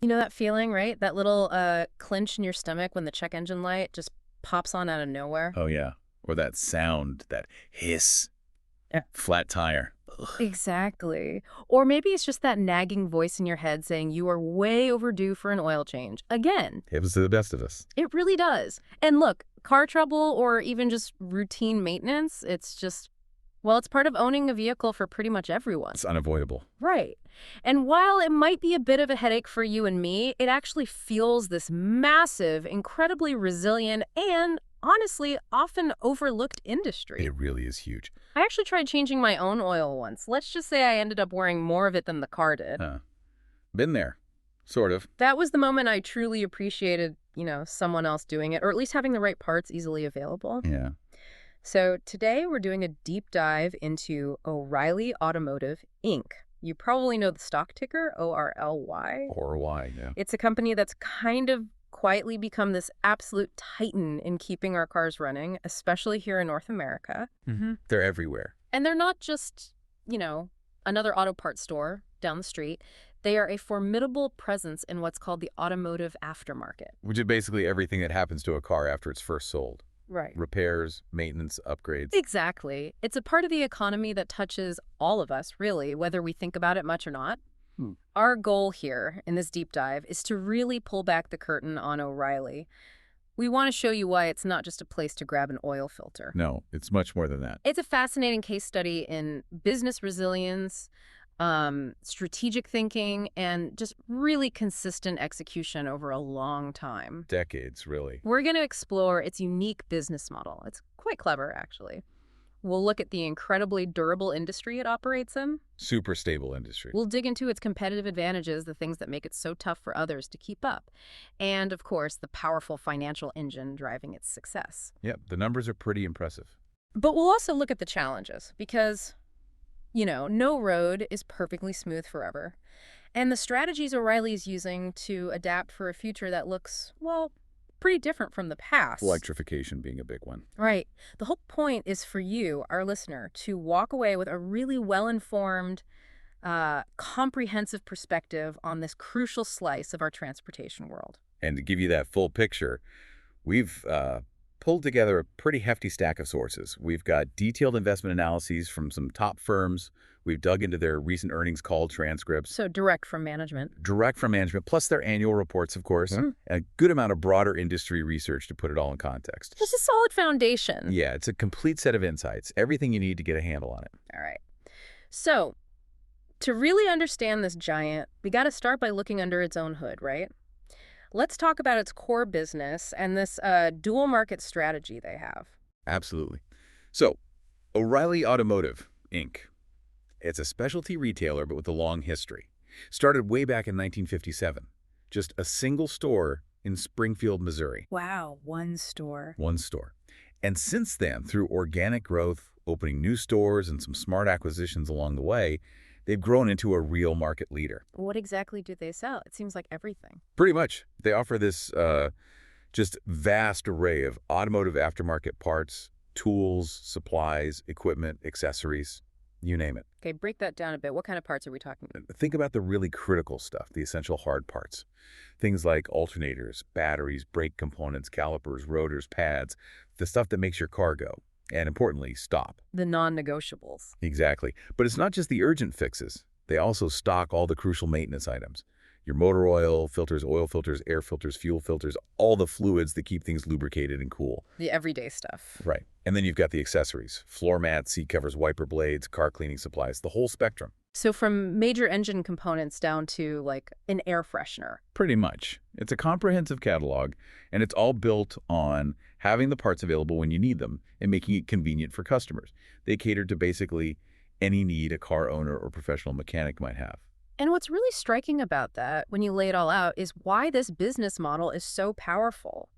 You know that feeling, right? That little clinch in your stomach when the check engine light just pops on out of nowhere? Oh, yeah. Or that sound, that hiss, Yeah. flat tire. Exactly. Or maybe it's just that nagging voice in your head saying you are way overdue for an oil change. Again, Happens to the best of us. it really does. And look, car trouble or even just routine maintenance, it's just, well, it's part of owning a vehicle for pretty much everyone. It's unavoidable. Right. And while it might be a bit of a headache for you and me, it actually fuels this massive, incredibly resilient, and honestly, often overlooked industry. It really is huge. I actually tried changing my own oil once. Let's just say I ended up wearing more of it than the car did. Huh. Been there. Sort of. That was the moment I truly appreciated, someone else doing it, or at least having the right parts easily available. Yeah. So today we're doing a deep dive into O'Reilly Automotive, Inc. You probably know the stock ticker, ORLY. Or why, yeah. It's a company that's kind of quietly become this absolute titan in keeping our cars running, especially here in North America. Mm-hmm. They're everywhere. And they're not just, another auto parts store down the street. They are a formidable presence in what's called the automotive aftermarket. Which is basically everything that happens to a car after it's first sold. Right. Repairs, maintenance, upgrades. Exactly. It's a part of the economy that touches all of us, really, whether we think about it much or not. Our goal here in this deep dive is to really pull back the curtain on O'Reilly. We want to show you why it's not just a place to grab an oil filter. No, it's much more than that. It's a fascinating case study in business resilience, strategic thinking, and just really consistent execution over a long time. Decades, really. We're going to explore its unique business model. It's quite clever, actually. We'll look at the incredibly durable industry it operates in. Super stable industry. We'll dig into its competitive advantages, the things that make it so tough for others to keep up. And, of course, the powerful financial engine driving its success. Yep, the numbers are pretty impressive. But we'll also look at the challenges because, no road is perfectly smooth forever. And the strategies O'Reilly is using to adapt for a future that looks, well, pretty different from the past. Electrification being a big one. Right. The whole point is for you, our listener, to walk away with a really well-informed, comprehensive perspective on this crucial slice of our transportation world. And to give you that full picture, we've pulled together a pretty hefty stack of sources. We've got detailed investment analyses from some top firms. We've dug into their recent earnings call transcripts. So direct from management. Direct from management, plus their annual reports, of course. Mm-hmm. A good amount of broader industry research to put it all in context. It's a solid foundation. Yeah, it's a complete set of insights. Everything you need to get a handle on it. All right. So, to really understand this giant, we got to start by looking under its own hood, right? Let's talk about its core business and this dual market strategy they have. Absolutely. So, O'Reilly Automotive, Inc. It's a specialty retailer, but with a long history. Started way back in 1957. Just a single store in Springfield, Missouri. Wow, one store. One store. And since then, through organic growth, opening new stores, and some smart acquisitions along the way, they've grown into a real market leader. What exactly do they sell? It seems like everything. Pretty much. They offer this just vast array of automotive aftermarket parts, tools, supplies, equipment, accessories, you name it. Okay, break that down a bit. What kind of parts are we talking about? Think about the really critical stuff, the essential hard parts. Things like alternators, batteries, brake components, calipers, rotors, pads, the stuff that makes your car go. And importantly, stop. The non-negotiables. Exactly. But it's not just the urgent fixes. They also stock all the crucial maintenance items. Your motor oil filters, air filters, fuel filters, all the fluids that keep things lubricated and cool. The everyday stuff. Right. And then you've got the accessories. Floor mats, seat covers, wiper blades, car cleaning supplies, the whole spectrum. So from major engine components down to, like, an air freshener. Pretty much. It's a comprehensive catalog, and it's all built on having the parts available when you need them and making it convenient for customers. They cater to basically any need a car owner or professional mechanic might have. And what's really striking about that, when you lay it all out, is why this business model is so powerful.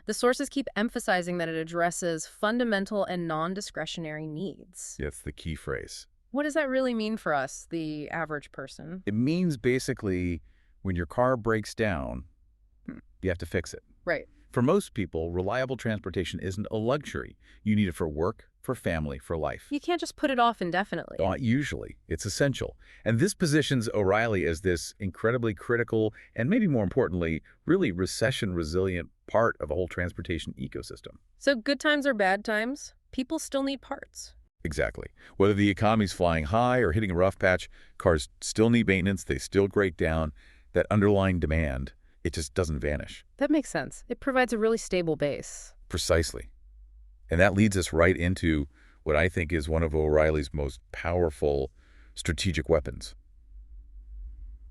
The sources keep emphasizing that it addresses fundamental and non-discretionary needs. That's the key phrase. What does that really mean for us, the average person? It means basically when your car breaks down, you have to fix it. Right. For most people, reliable transportation isn't a luxury. You need it for work, for family, for life. You can't just put it off indefinitely. Not usually. It's essential. And this positions O'Reilly as this incredibly critical and maybe more importantly, really recession-resilient part of a whole transportation ecosystem. So good times or bad times, people still need parts. Exactly. Whether the economy's flying high or hitting a rough patch, cars still need maintenance, they still break down. That underlying demand, it just doesn't vanish. That makes sense. It provides a really stable base. Precisely. And that leads us right into what I think is one of O'Reilly's most powerful strategic weapons.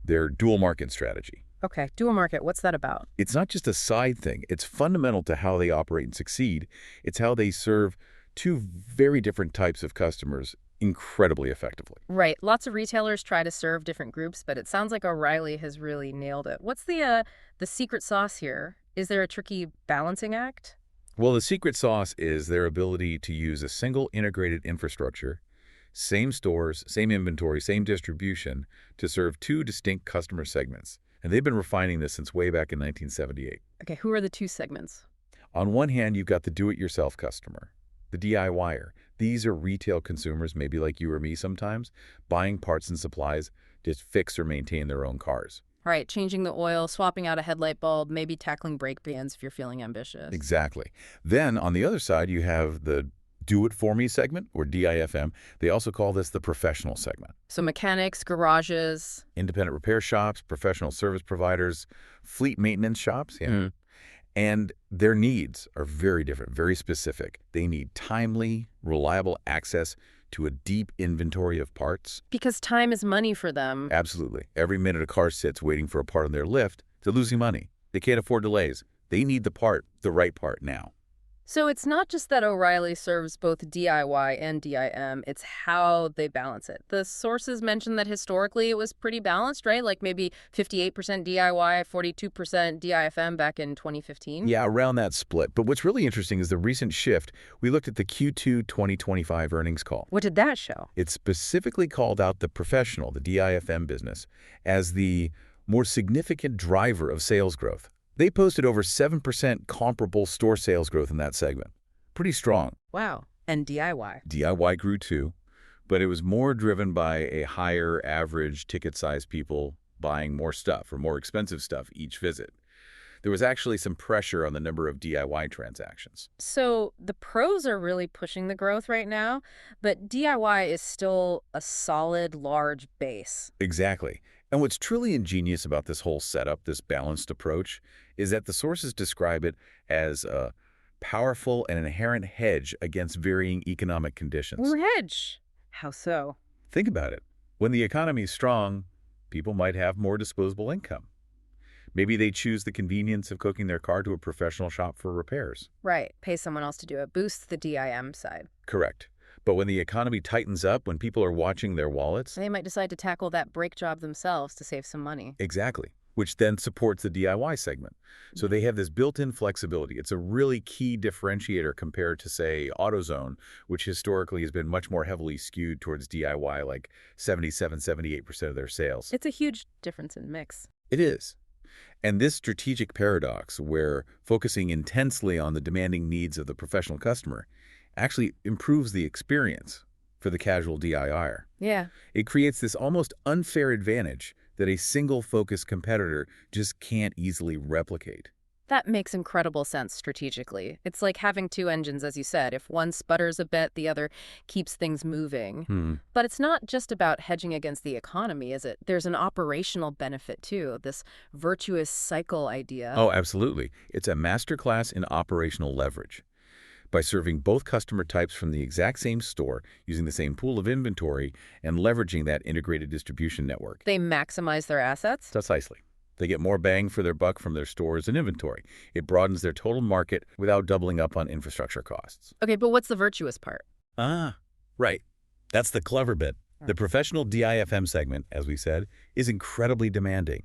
Their dual market strategy. Okay, dual market, what's that about? It's not just a side thing. It's fundamental to how they operate and succeed. It's how they serve two very different types of customers incredibly effectively. Right. Lots of retailers try to serve different groups, but it sounds like O'Reilly has really nailed it. What's the secret sauce here? Is there a tricky balancing act? Well, the secret sauce is their ability to use a single integrated infrastructure, same stores, same inventory, same distribution, to serve two distinct customer segments. And they've been refining this since way back in 1978. Okay, who are the two segments? On one hand, you've got the do-it-yourself customer, the DIYer. These are retail consumers, maybe like you or me sometimes, buying parts and supplies to fix or maintain their own cars. Right, changing the oil, swapping out a headlight bulb, maybe tackling brake bands if you're feeling ambitious. Exactly. Then, on the other side, you have the do-it-for-me segment, or DIFM. They also call this the professional segment. So mechanics, garages. Independent repair shops, professional service providers, fleet maintenance shops. Yeah. And their needs are very different, very specific. They need timely, reliable access to a deep inventory of parts. Because time is money for them. Absolutely. Every minute a car sits waiting for a part on their lift, they're losing money. They can't afford delays. They need the part, the right part now. So it's not just that O'Reilly serves both DIY and DIM, it's how they balance it. The sources mentioned that historically it was pretty balanced, right? Like maybe 58% DIY, 42% DIFM back in 2015? Yeah, around that split. But what's really interesting is the recent shift. We looked at the Q2 2025 earnings call. What did that show? It specifically called out the professional, the DIFM business, as the more significant driver of sales growth. They posted over 7% comparable store sales growth in that segment. Pretty strong. Wow. And DIY? DIY grew too, but it was more driven by a higher average ticket size, people buying more stuff or more expensive stuff each visit. There was actually some pressure on the number of DIY transactions. So the pros are really pushing the growth right now, but DIY is still a solid, large base. Exactly. And what's truly ingenious about this whole setup, this balanced approach, is that the sources describe it as a powerful and inherent hedge against varying economic conditions. Ooh, hedge. How so? Think about it. When the economy is strong, people might have more disposable income. Maybe they choose the convenience of cooking their car to a professional shop for repairs. Right. Pay someone else to do it. Boosts the DIM side. Correct. But when the economy tightens up, when people are watching their wallets... They might decide to tackle that brake job themselves to save some money. Exactly. Which then supports the DIY segment. So they have this built-in flexibility. It's a really key differentiator compared to, say, AutoZone, which historically has been much more heavily skewed towards DIY, like 77–78% of their sales. It's a huge difference in mix. It is. And this strategic paradox, where focusing intensely on the demanding needs of the professional customer, actually improves the experience for the casual DIYer. Yeah. It creates this almost unfair advantage that a single-focused competitor just can't easily replicate. That makes incredible sense strategically. It's like having two engines, as you said. If one sputters a bit, the other keeps things moving. But it's not just about hedging against the economy, is it? There's an operational benefit, too, this virtuous cycle idea. Oh, absolutely. It's a masterclass in operational leverage. By serving both customer types from the exact same store, using the same pool of inventory, and leveraging that integrated distribution network. They maximize their assets? Precisely. They get more bang for their buck from their stores and inventory. It broadens their total market without doubling up on infrastructure costs. Okay, but what's the virtuous part? Right. That's the clever bit. The professional DIFM segment, as we said, is incredibly demanding.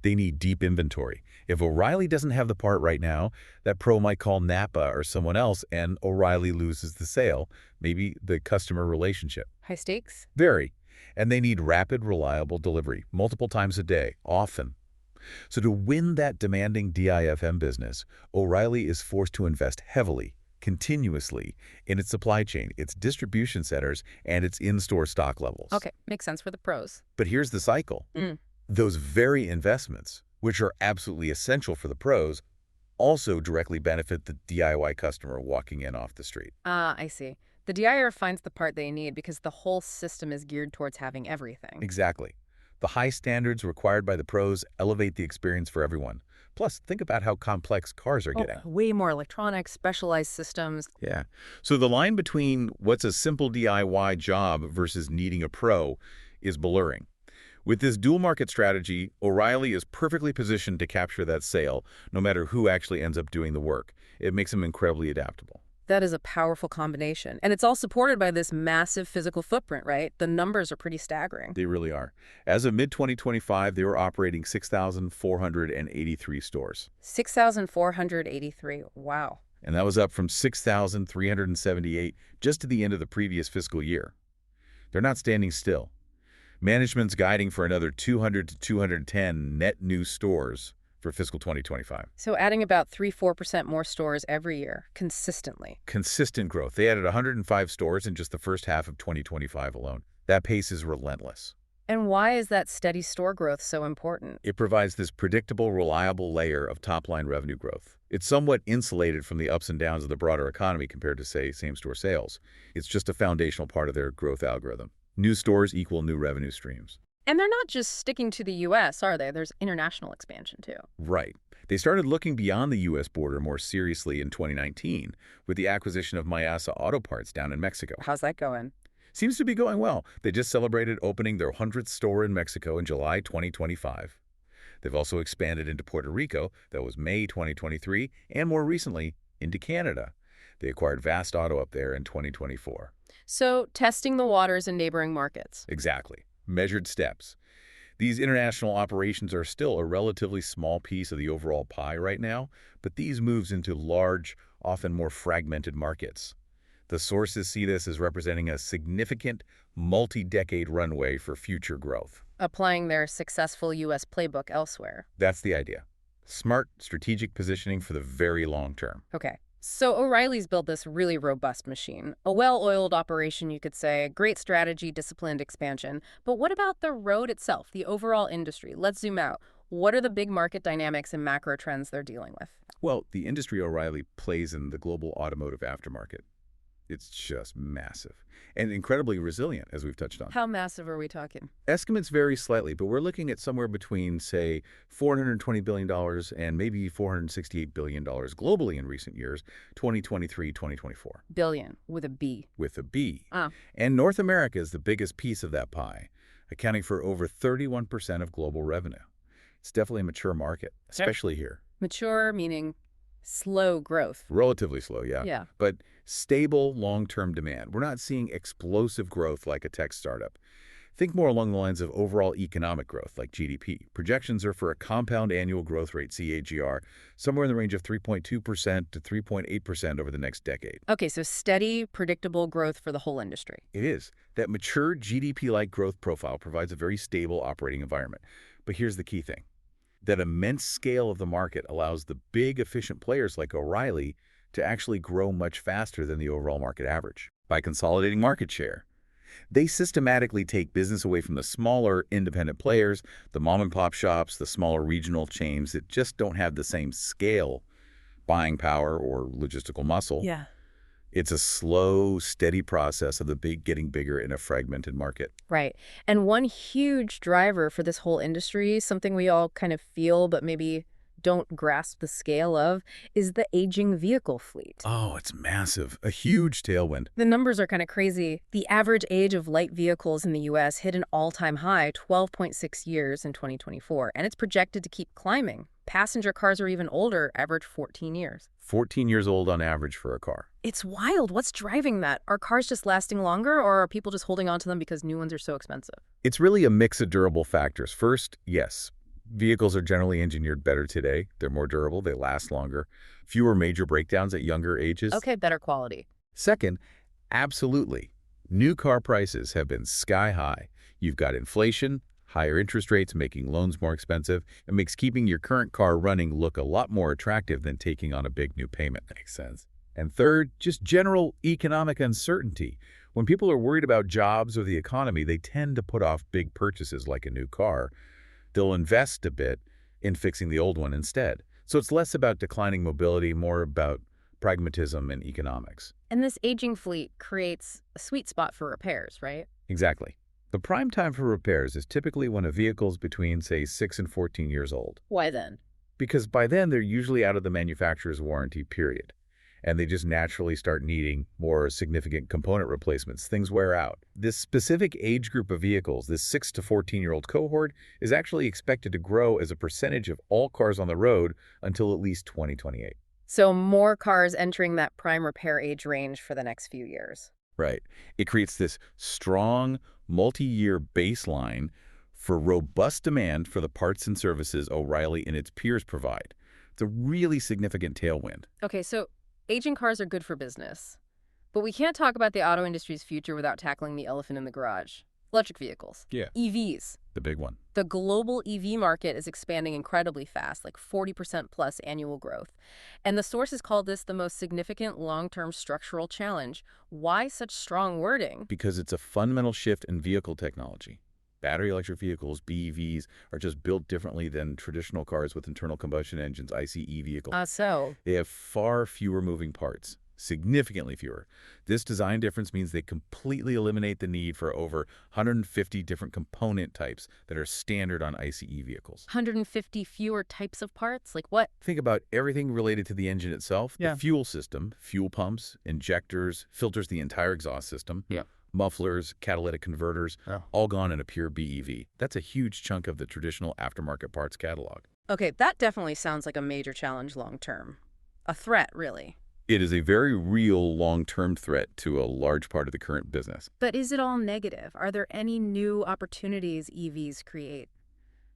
They need deep inventory. If O'Reilly doesn't have the part right now, that pro might call Napa or someone else, and O'Reilly loses the sale, maybe the customer relationship. High stakes? Very. And they need rapid, reliable delivery, multiple times a day, often. So to win that demanding DIFM business, O'Reilly is forced to invest heavily, continuously in its supply chain, its distribution centers, and its in-store stock levels. Okay, makes sense for the pros. But here's the cycle. Those very investments, which are absolutely essential for the pros, also directly benefit the DIY customer walking in off the street. Ah, I see. The DIYer finds the part they need because the whole system is geared towards having everything. Exactly. The high standards required by the pros elevate the experience for everyone. Plus, think about how complex cars are getting. Way more electronics, specialized systems. Yeah. So the line between what's a simple DIY job versus needing a pro is blurring. With this dual market strategy, O'Reilly is perfectly positioned to capture that sale, no matter who actually ends up doing the work. It makes them incredibly adaptable. That is a powerful combination. And it's all supported by this massive physical footprint, right? The numbers are pretty staggering. They really are. As of mid-2025, they were operating 6,483 stores. 6,483. Wow. And that was up from 6,378 just at the end of the previous fiscal year. They're not standing still. Management's guiding for another 200 to 210 net new stores for fiscal 2025. So adding about 3–4% more stores every year, consistently. Consistent growth. They added 105 stores in just the first half of 2025 alone. That pace is relentless. And why is that steady store growth so important? It provides this predictable, reliable layer of top-line revenue growth. It's somewhat insulated from the ups and downs of the broader economy compared to, say, same-store sales. It's just a foundational part of their growth algorithm. New stores equal new revenue streams. And they're not just sticking to the U.S., are they? There's international expansion, too. Right. They started looking beyond the U.S. border more seriously in 2019 with the acquisition of Mayasa Auto Parts down in Mexico. How's that going? Seems to be going well. They just celebrated opening their 100th store in Mexico in July 2025. They've also expanded into Puerto Rico, that was May 2023, and more recently, into Canada. They acquired Vast Auto up there in 2024. So, testing the waters in neighboring markets. Exactly. Measured steps. These international operations are still a relatively small piece of the overall pie right now, but these moves into large, often more fragmented markets. The sources see this as representing a significant, multi-decade runway for future growth. Applying their successful U.S. playbook elsewhere. That's the idea. Smart, strategic positioning for the very long term. Okay. So O'Reilly's built this really robust machine. A well-oiled operation, you could say, great strategy, disciplined expansion. But what about the road itself, the overall industry? Let's zoom out. What are the big market dynamics and macro trends they're dealing with? Well, the industry O'Reilly plays in the global automotive aftermarket. It's just massive and incredibly resilient, as we've touched on. How massive are we talking? Estimates vary slightly, but we're looking at somewhere between, say, $420 billion and maybe $468 billion globally in recent years, 2023, 2024. Billion, with a B. With a B. Ah. And North America is the biggest piece of that pie, accounting for over 31% of global revenue. It's definitely a mature market, especially here. Mature, meaning slow growth. Relatively slow, yeah. Yeah. But stable long-term demand. We're not seeing explosive growth like a tech startup. Think more along the lines of overall economic growth, like GDP. Projections are for a compound annual growth rate, CAGR, somewhere in the range of 3.2% to 3.8% over the next decade. Okay, so steady, predictable growth for the whole industry. It is. That mature GDP-like growth profile provides a very stable operating environment. But here's the key thing. That immense scale of the market allows the big, efficient players like O'Reilly to actually grow much faster than the overall market average by consolidating market share. They systematically take business away from the smaller, independent players, the mom-and-pop shops, the smaller regional chains that just don't have the same scale, buying power, or logistical muscle. Yeah. It's a slow, steady process of the big getting bigger in a fragmented market. Right. And one huge driver for this whole industry, something we all kind of feel but maybe don't grasp the scale of, is the aging vehicle fleet. Oh, it's massive. A huge tailwind. The numbers are kind of crazy. The average age of light vehicles in the U.S. hit an all-time high, 12.6 years in 2024, and it's projected to keep climbing. Passenger cars are even older, average 14 years. 14 years old on average for a car. It's wild. What's driving that? Are cars just lasting longer, or are people just holding on to them because new ones are so expensive? It's really a mix of durable factors. First, yes, vehicles are generally engineered better today. They're more durable. They last longer. Fewer major breakdowns at younger ages. Okay, better quality. Second, absolutely. New car prices have been sky high. You've got inflation, higher interest rates making loans more expensive. It makes keeping your current car running look a lot more attractive than taking on a big new payment. Makes sense. And third, just general economic uncertainty. When people are worried about jobs or the economy, they tend to put off big purchases like a new car. They'll invest a bit in fixing the old one instead. So it's less about declining mobility, more about pragmatism and economics. And this aging fleet creates a sweet spot for repairs, right? Exactly. The prime time for repairs is typically when a vehicle's between, say, 6 and 14 years old. Why then? Because by then, they're usually out of the manufacturer's warranty period, and they just naturally start needing more significant component replacements. Things wear out. This specific age group of vehicles, this 6 to 14-year-old cohort, is actually expected to grow as a percentage of all cars on the road until at least 2028. So more cars entering that prime repair age range for the next few years. Right. It creates this strong, multi-year baseline for robust demand for the parts and services O'Reilly and its peers provide. It's a really significant tailwind. Okay, so aging cars are good for business. But we can't talk about the auto industry's future without tackling the elephant in the garage. Electric vehicles. Yeah. EVs. The big one. The global EV market is expanding incredibly fast, like 40% plus annual growth. And the sources call this the most significant long-term structural challenge. Why such strong wording? Because it's a fundamental shift in vehicle technology. Battery electric vehicles, BEVs, are just built differently than traditional cars with internal combustion engines, ICE vehicles. So? They have far fewer moving parts, significantly fewer. This design difference means they completely eliminate the need for over 150 different component types that are standard on ICE vehicles. 150 fewer types of parts? Like what? Think about everything related to the engine itself. Yeah. The fuel system, fuel pumps, injectors, filters the entire exhaust system. Yeah. Mufflers, catalytic converters, all gone in a pure BEV. That's a huge chunk of the traditional aftermarket parts catalog. Okay, that definitely sounds like a major challenge long term. A threat, really. It is a very real long-term threat to a large part of the current business. But is it all negative? Are there any new opportunities EVs create?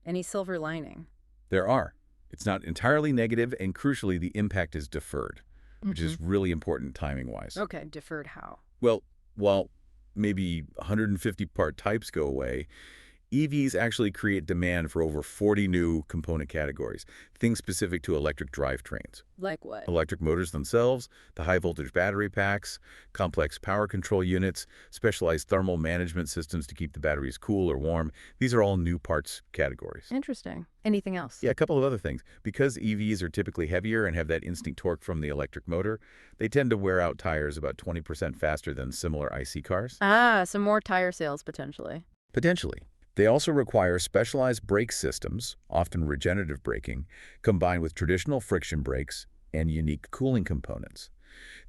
Any silver lining? There are. It's not entirely negative, and crucially, the impact is deferred, which is really important timing-wise. Okay, deferred how? Well, while maybe 150 part types go away, EVs actually create demand for over 40 new component categories, things specific to electric drivetrains. Like what? Electric motors themselves, the high-voltage battery packs, complex power control units, specialized thermal management systems to keep the batteries cool or warm. These are all new parts categories. Interesting. Anything else? Yeah, a couple of other things. Because EVs are typically heavier and have that instant torque from the electric motor, they tend to wear out tires about 20% faster than similar IC cars. Some more tire sales potentially. Potentially. They also require specialized brake systems, often regenerative braking, combined with traditional friction brakes and unique cooling components.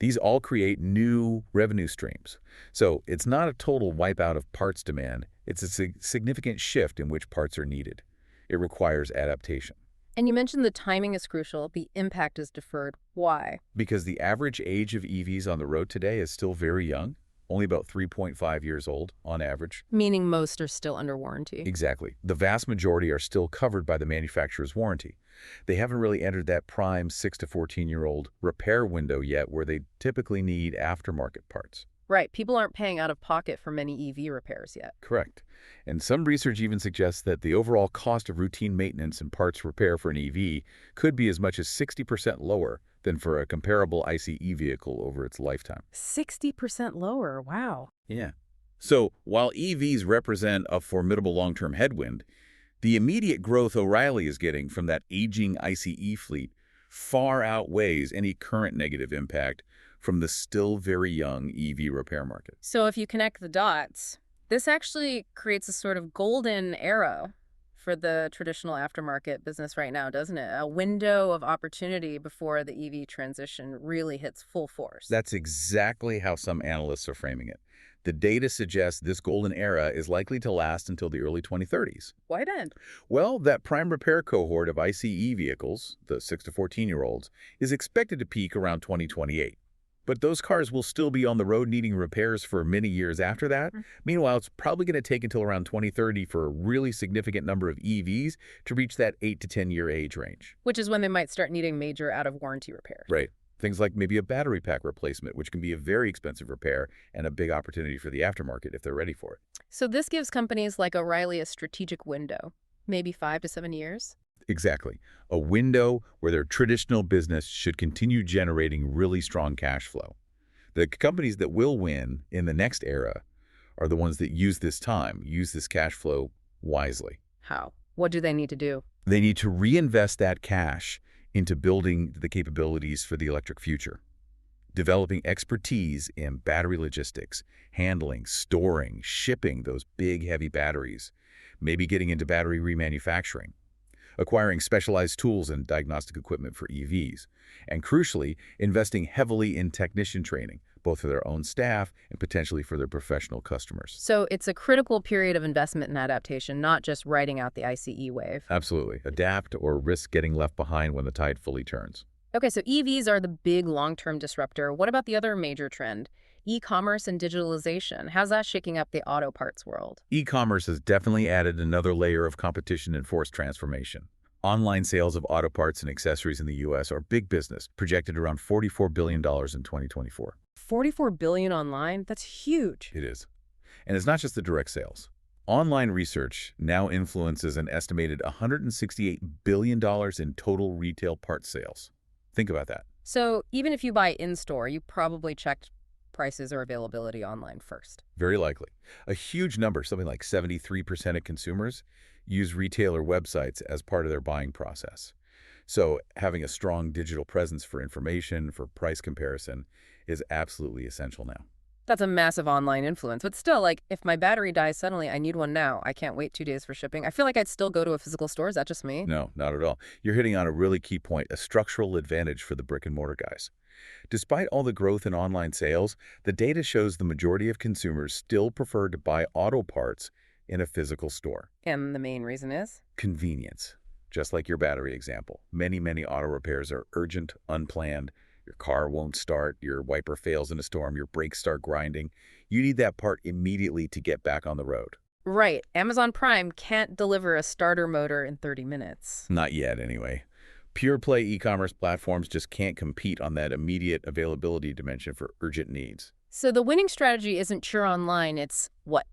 These all create new revenue streams. So it's not a total wipeout of parts demand. It's a significant shift in which parts are needed. It requires adaptation. And you mentioned the timing is crucial. The impact is deferred. Why? Because the average age of EVs on the road today is still very young. Only about 3.5 years old on average. Meaning most are still under warranty. Exactly. The vast majority are still covered by the manufacturer's warranty. They haven't really entered that prime 6 to 14-year-old repair window yet where they typically need aftermarket parts. Right. People aren't paying out of pocket for many EV repairs yet. Correct. And some research even suggests that the overall cost of routine maintenance and parts repair for an EV could be as much as 60% lower than for a comparable ICE vehicle over its lifetime. 60% lower. Wow. Yeah. So while EVs represent a formidable long-term headwind, the immediate growth O'Reilly is getting from that aging ICE fleet far outweighs any current negative impact from the still very young EV repair market. So if you connect the dots, this actually creates a sort of golden era for the traditional aftermarket business right now, doesn't it? A window of opportunity before the EV transition really hits full force. That's exactly how some analysts are framing it. The data suggests this golden era is likely to last until the early 2030s. Why then? Well, that prime repair cohort of ICE vehicles, the 6 to 14-year-olds, is expected to peak around 2028. But those cars will still be on the road needing repairs for many years after that. Meanwhile, it's probably going to take until around 2030 for a really significant number of EVs to reach that 8 to 10-year age range. Which is when they might start needing major out-of-warranty repairs. Right. Things like maybe a battery pack replacement, which can be a very expensive repair and a big opportunity for the aftermarket if they're ready for it. So this gives companies like O'Reilly a strategic window, maybe 5 to 7 years? Exactly. A window where their traditional business should continue generating really strong cash flow. The companies that will win in the next era are the ones that use this cash flow wisely. How? What do they need to do? They need to reinvest that cash into building the capabilities for the electric future, developing expertise in battery logistics, handling, storing, shipping those big, heavy batteries, maybe getting into battery remanufacturing, acquiring specialized tools and diagnostic equipment for EVs, and crucially, investing heavily in technician training, both for their own staff and potentially for their professional customers. So it's a critical period of investment and adaptation, not just riding out the ICE wave. Absolutely. Adapt or risk getting left behind when the tide fully turns. Okay, so EVs are the big long-term disruptor. What about the other major trend? E-commerce and digitalization. How's that shaking up the auto parts world? E-commerce has definitely added another layer of competition and forced transformation. Online sales of auto parts and accessories in the U.S. are big business, projected around $44 billion in 2024. 44 billion online? That's huge. It is. And it's not just the direct sales. Online research now influences an estimated $168 billion in total retail parts sales. Think about that. So even if you buy in-store, you probably checked prices or availability online first. Very likely. A huge number, something like 73% of consumers, use retailer websites as part of their buying process. So having a strong digital presence for information, for price comparison, is absolutely essential now. That's a massive online influence. But still, like, if my battery dies suddenly, I need one now. I can't wait 2 days for shipping. I feel like I'd still go to a physical store. Is that just me? No, not at all. You're hitting on a really key point, a structural advantage for the brick-and-mortar guys. Despite all the growth in online sales, the data shows the majority of consumers still prefer to buy auto parts in a physical store. And the main reason is? Convenience. Just like your battery example. Many auto repairs are urgent, unplanned. Your car won't start, your wiper fails in a storm, your brakes start grinding. You need that part immediately to get back on the road. Right. Amazon Prime can't deliver a starter motor in 30 minutes. Not yet, anyway. Pure-play e-commerce platforms just can't compete on that immediate availability dimension for urgent needs. So the winning strategy isn't pure online, it's what?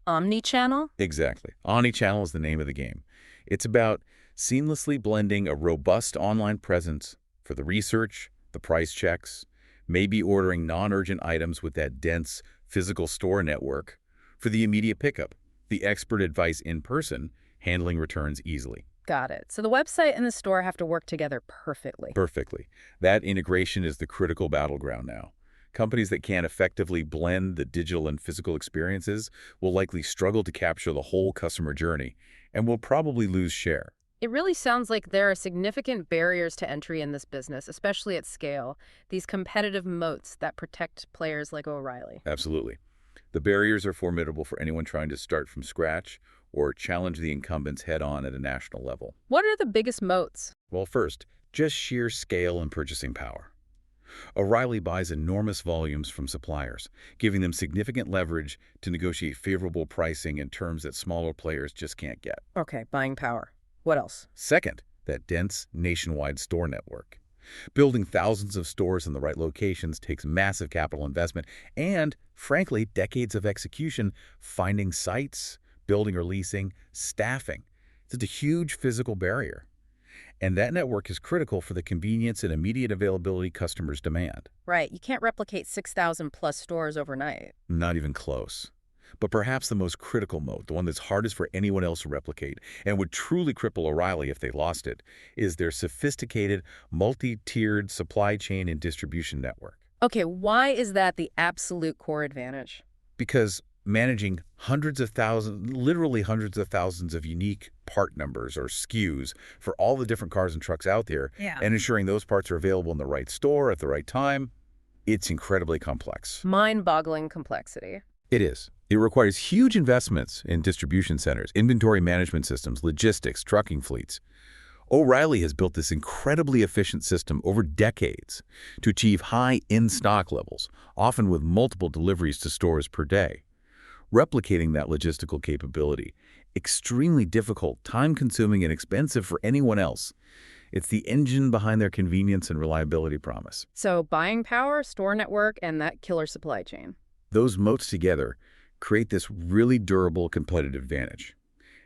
Omni-channel? Exactly. Omnichannel is the name of the game. It's about seamlessly blending a robust online presence for the research, the price checks, maybe ordering non-urgent items with that dense physical store network for the immediate pickup, the expert advice in person, handling returns easily. Got it. So the website and the store have to work together perfectly. Perfectly. That integration is the critical battleground now. Companies that can't effectively blend the digital and physical experiences will likely struggle to capture the whole customer journey and will probably lose share. It really sounds like there are significant barriers to entry in this business, especially at scale, these competitive moats that protect players like O'Reilly. Absolutely. The barriers are formidable for anyone trying to start from scratch or challenge the incumbents head-on at a national level. What are the biggest moats? Well, first, just sheer scale and purchasing power. O'Reilly buys enormous volumes from suppliers, giving them significant leverage to negotiate favorable pricing and terms that smaller players just can't get. Okay, buying power. What else? Second, that dense nationwide store network. Building thousands of stores in the right locations takes massive capital investment and, frankly, decades of execution, finding sites, building or leasing, staffing. It's a huge physical barrier. And that network is critical for the convenience and immediate availability customers demand. Right, you can't replicate 6,000 plus stores overnight. Not even close. But perhaps the most critical moat, the one that's hardest for anyone else to replicate and would truly cripple O'Reilly if they lost it, is their sophisticated, multi-tiered supply chain and distribution network. Okay, why is that the absolute core advantage? Because managing hundreds of thousands, literally hundreds of thousands of unique part numbers or SKUs for all the different cars and trucks out there, and ensuring those parts are available in the right store at the right time, it's incredibly complex. Mind-boggling complexity. It is. It requires huge investments in distribution centers, inventory management systems, logistics, trucking fleets. O'Reilly has built this incredibly efficient system over decades to achieve high in-stock levels, often with multiple deliveries to stores per day. Replicating that logistical capability, extremely difficult, time-consuming, and expensive for anyone else. It's the engine behind their convenience and reliability promise. So buying power, store network, and that killer supply chain. Those moats together create this really durable competitive advantage.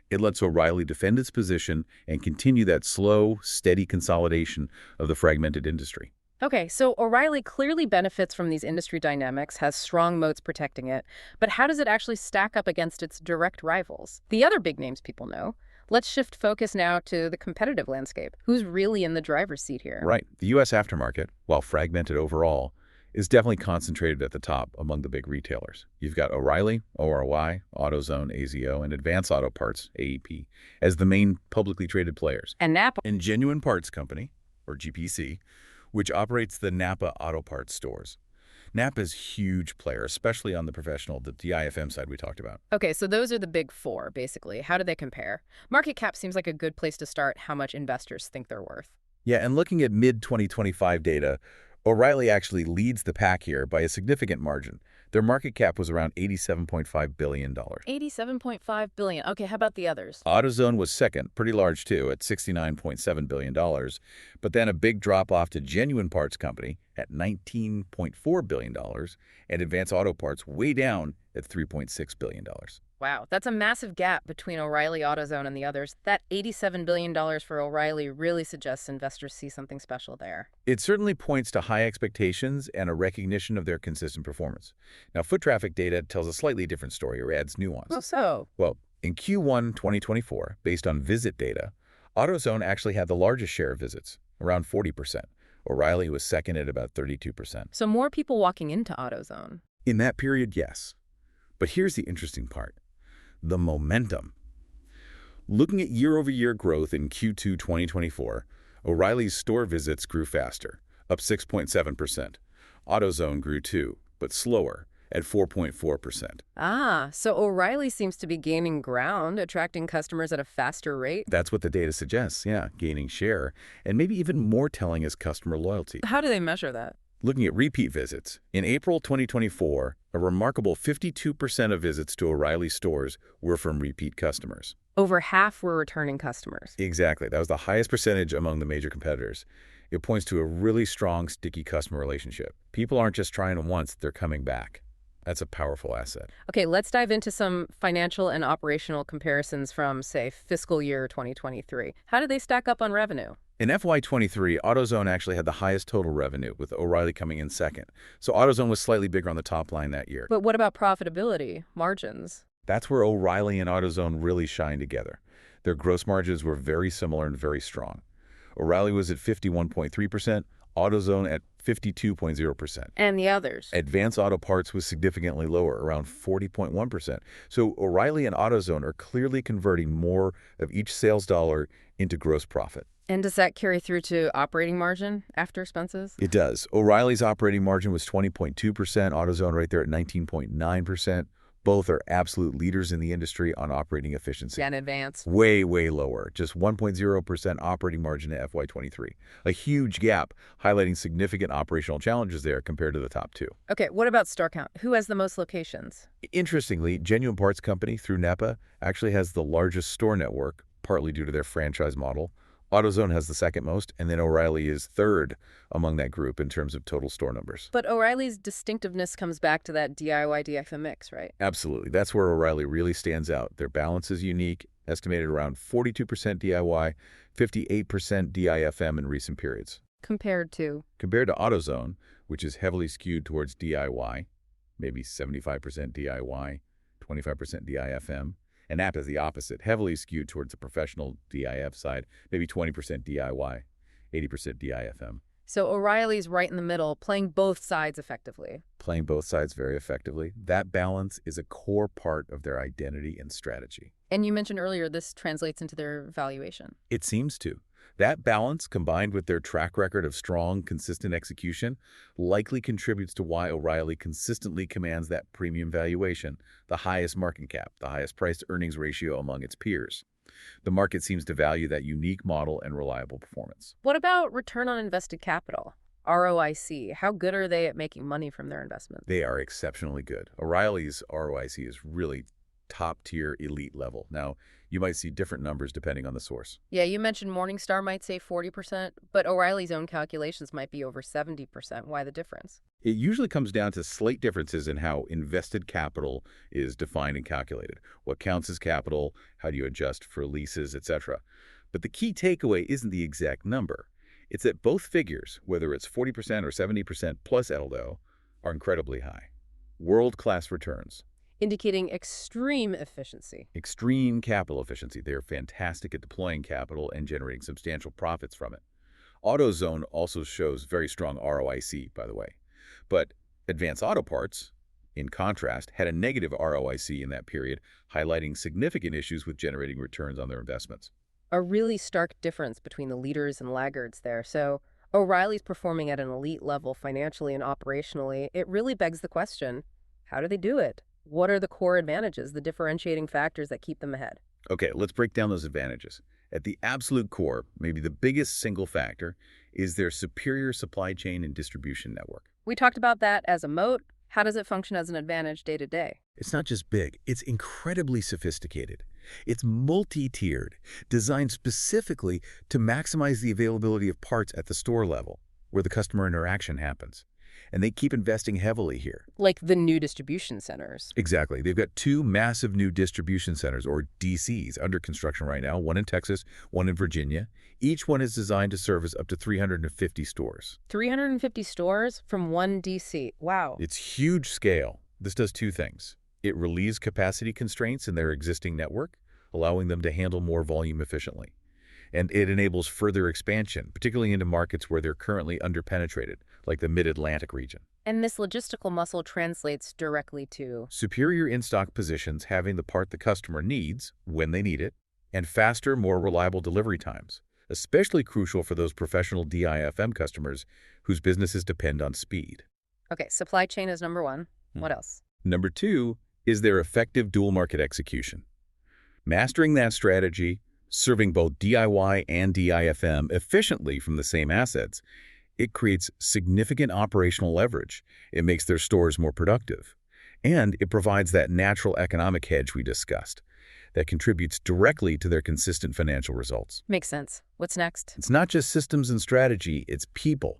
It lets O'Reilly defend its position and continue that slow, steady consolidation of the fragmented industry. Okay, so O'Reilly clearly benefits from these industry dynamics, has strong moats protecting it, but how does it actually stack up against its direct rivals? The other big names people know. Let's shift focus now to the competitive landscape. Who's really in the driver's seat here? Right. The U.S. aftermarket, while fragmented overall, is definitely concentrated at the top among the big retailers. You've got O'Reilly, ORLY, AutoZone, AZO, and Advance Auto Parts, AEP, as the main publicly traded players. And Napa. And Genuine Parts Company, or GPC, which operates the Napa Auto Parts stores. Napa's huge player, especially on the professional, the DIFM side we talked about. Okay, so those are the big four, basically. How do they compare? Market cap seems like a good place to start how much investors think they're worth. Yeah, and looking at mid-2025 data, O'Reilly actually leads the pack here by a significant margin. Their market cap was around $87.5 billion. $87.5 billion. Okay, how about the others? AutoZone was second, pretty large too, at $69.7 billion, but then a big drop-off to Genuine Parts Company at $19.4 billion, and Advance Auto Parts way down at $3.6 billion. Wow, that's a massive gap between O'Reilly, AutoZone, and the others. That $87 billion for O'Reilly really suggests investors see something special there. It certainly points to high expectations and a recognition of their consistent performance. Now, foot traffic data tells a slightly different story or adds nuance. Oh, so? Well, in Q1 2024, based on visit data, AutoZone actually had the largest share of visits, around 40%. O'Reilly was second at about 32%. So more people walking into AutoZone. In that period, yes. But here's the interesting part. The momentum. Looking at year-over-year growth in Q2 2024, O'Reilly's store visits grew faster, up 6.7%. AutoZone grew too, but slower, at 4.4%. Ah, so O'Reilly seems to be gaining ground, attracting customers at a faster rate. That's what the data suggests, yeah, gaining share, and maybe even more telling is customer loyalty. How do they measure that? Looking at repeat visits, in April 2024, a remarkable 52% of visits to O'Reilly stores were from repeat customers. Over half were returning customers. Exactly. That was the highest percentage among the major competitors. It points to a really strong, sticky customer relationship. People aren't just trying it once, they're coming back. That's a powerful asset. Okay, let's dive into some financial and operational comparisons from, say, fiscal year 2023. How do they stack up on revenue? In FY23, AutoZone actually had the highest total revenue, with O'Reilly coming in second. So AutoZone was slightly bigger on the top line that year. But what about profitability, margins? That's where O'Reilly and AutoZone really shine together. Their gross margins were very similar and very strong. O'Reilly was at 51.3%, AutoZone at 52.0%. And the others? Advance Auto Parts was significantly lower, around 40.1%. So O'Reilly and AutoZone are clearly converting more of each sales dollar into gross profit. And does that carry through to operating margin after expenses? It does. O'Reilly's operating margin was 20.2%, AutoZone right there at 19.9%. Both are absolute leaders in the industry on operating efficiency. And Advance? Way, way lower. Just 1.0% operating margin at FY23. A huge gap, highlighting significant operational challenges there compared to the top two. Okay, what about store count? Who has the most locations? Interestingly, Genuine Parts Company, through Napa, actually has the largest store network, partly due to their franchise model. AutoZone has the second most, and then O'Reilly is third among that group in terms of total store numbers. But O'Reilly's distinctiveness comes back to that DIY DIFM mix, right? Absolutely. That's where O'Reilly really stands out. Their balance is unique, estimated around 42% DIY, 58% DIFM in recent periods. Compared to AutoZone, which is heavily skewed towards DIY, maybe 75% DIY, 25% DIFM. And Napa is the opposite, heavily skewed towards the professional DIF side, maybe 20% DIY, 80% DIFM. So O'Reilly's right in the middle, playing both sides effectively. Playing both sides very effectively. That balance is a core part of their identity and strategy. And you mentioned earlier this translates into their valuation. It seems to. That balance, combined with their track record of strong, consistent execution, likely contributes to why O'Reilly consistently commands that premium valuation, the highest market cap, the highest price-to-earnings ratio among its peers. The market seems to value that unique model and reliable performance. What about return on invested capital? ROIC. How good are they at making money from their investments? They are exceptionally good. O'Reilly's ROIC is really top-tier elite level. Now, you might see different numbers depending on the source. Yeah, you mentioned Morningstar might say 40%, but O'Reilly's own calculations might be over 70%. Why the difference? It usually comes down to slight differences in how invested capital is defined and calculated. What counts as capital, how do you adjust for leases, etc. But the key takeaway isn't the exact number. It's that both figures, whether it's 40% or 70% plus Eldo, are incredibly high. World-class returns. Indicating extreme efficiency. Extreme capital efficiency. They're fantastic at deploying capital and generating substantial profits from it. AutoZone also shows very strong ROIC, by the way. But Advance Auto Parts, in contrast, had a negative ROIC in that period, highlighting significant issues with generating returns on their investments. A really stark difference between the leaders and laggards there. So O'Reilly's performing at an elite level financially and operationally. It really begs the question, how do they do it? What are the core advantages, the differentiating factors that keep them ahead? Okay, let's break down those advantages. At the absolute core, maybe the biggest single factor, is their superior supply chain and distribution network. We talked about that as a moat. How does it function as an advantage day to day? It's not just big, it's incredibly sophisticated. It's multi-tiered, designed specifically to maximize the availability of parts at the store level, where the customer interaction happens. And they keep investing heavily here. Like the new distribution centers. Exactly. They've got two massive new distribution centers, or DCs, under construction right now, one in Texas, one in Virginia. Each one is designed to service up to 350 stores. 350 stores from one DC. Wow. It's huge scale. This does two things. It relieves capacity constraints in their existing network, allowing them to handle more volume efficiently. And it enables further expansion, particularly into markets where they're currently underpenetrated, like the Mid-Atlantic region. And this logistical muscle translates directly to superior in-stock positions, having the part the customer needs when they need it, and faster, more reliable delivery times, especially crucial for those professional DIFM customers whose businesses depend on speed. Okay, supply chain is number one. What else? Number two is their effective dual market execution. Mastering that strategy, serving both DIY and DIFM efficiently from the same assets, it creates significant operational leverage. It makes their stores more productive. And it provides that natural economic hedge we discussed that contributes directly to their consistent financial results. Makes sense. What's next? It's not just systems and strategy, it's people.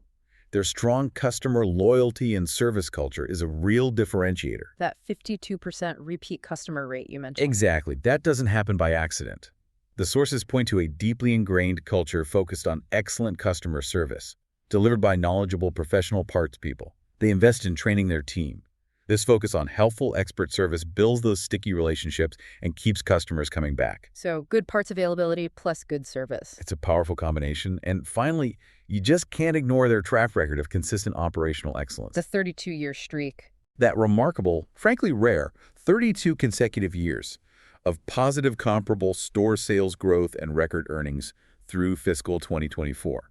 Their strong customer loyalty and service culture is a real differentiator. That 52% repeat customer rate you mentioned. Exactly. That doesn't happen by accident. The sources point to a deeply ingrained culture focused on excellent customer service, delivered by knowledgeable professional parts people. They invest in training their team. This focus on helpful expert service builds those sticky relationships and keeps customers coming back. So good parts availability plus good service. It's a powerful combination. And finally, you just can't ignore their track record of consistent operational excellence. The 32-year streak. That remarkable, frankly rare, 32 consecutive years of positive comparable store sales growth and record earnings through fiscal 2024.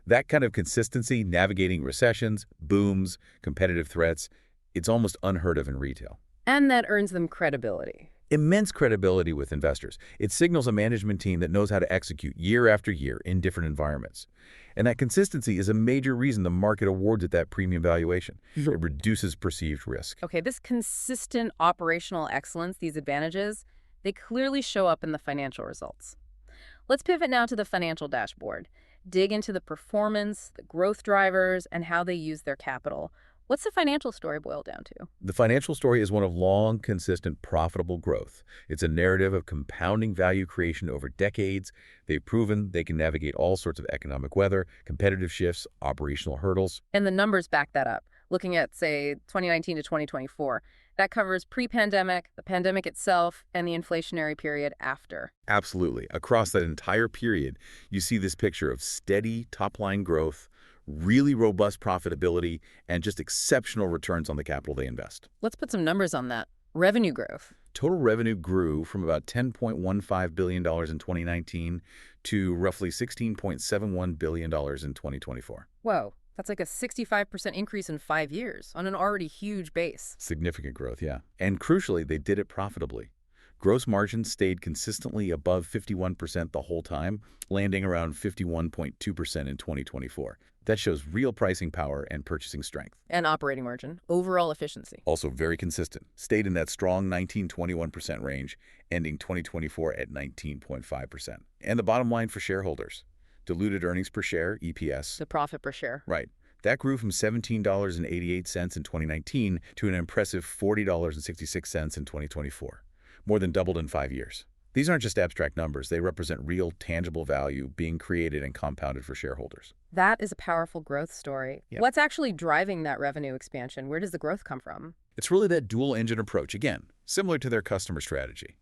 That kind of consistency navigating recessions, booms, competitive threats, it's almost unheard of in retail. And that earns them credibility. Immense credibility with investors. It signals a management team that knows how to execute year after year in different environments. And that consistency is a major reason the market awards it that premium valuation. It reduces perceived risk. Okay, this consistent operational excellence, these advantages, they clearly show up in the financial results. Let's pivot now to the financial dashboard. Dig into the performance, the growth drivers, and how they use their capital. What's the financial story boil down to? The financial story is one of long, consistent, profitable growth. It's a narrative of compounding value creation over decades. They've proven they can navigate all sorts of economic weather, competitive shifts, operational hurdles. And the numbers back that up. Looking at, say, 2019 to 2024, that covers pre-pandemic, the pandemic itself, and the inflationary period after. Absolutely. Across that entire period, you see this picture of steady top-line growth, really robust profitability, and just exceptional returns on the capital they invest. Let's put some numbers on that. Revenue growth. Total revenue grew from about $10.15 billion in 2019 to roughly $16.71 billion in 2024. Whoa, that's like a 65% increase in 5 years on an already huge base. Significant growth, yeah. And crucially, they did it profitably. Gross margins stayed consistently above 51% the whole time, landing around 51.2% in 2024. That shows real pricing power and purchasing strength. And operating margin, overall efficiency. Also very consistent, stayed in that strong 19-21% range, ending 2024 at 19.5%. And the bottom line for shareholders, diluted earnings per share, EPS. The profit per share. Right. That grew from $17.88 in 2019 to an impressive $40.66 in 2024, more than doubled in 5 years. These aren't just abstract numbers. They represent real, tangible value being created and compounded for shareholders. That is a powerful growth story. Yep. What's actually driving that revenue expansion? Where does the growth come from? It's really that dual-engine approach, again, similar to their customer strategy.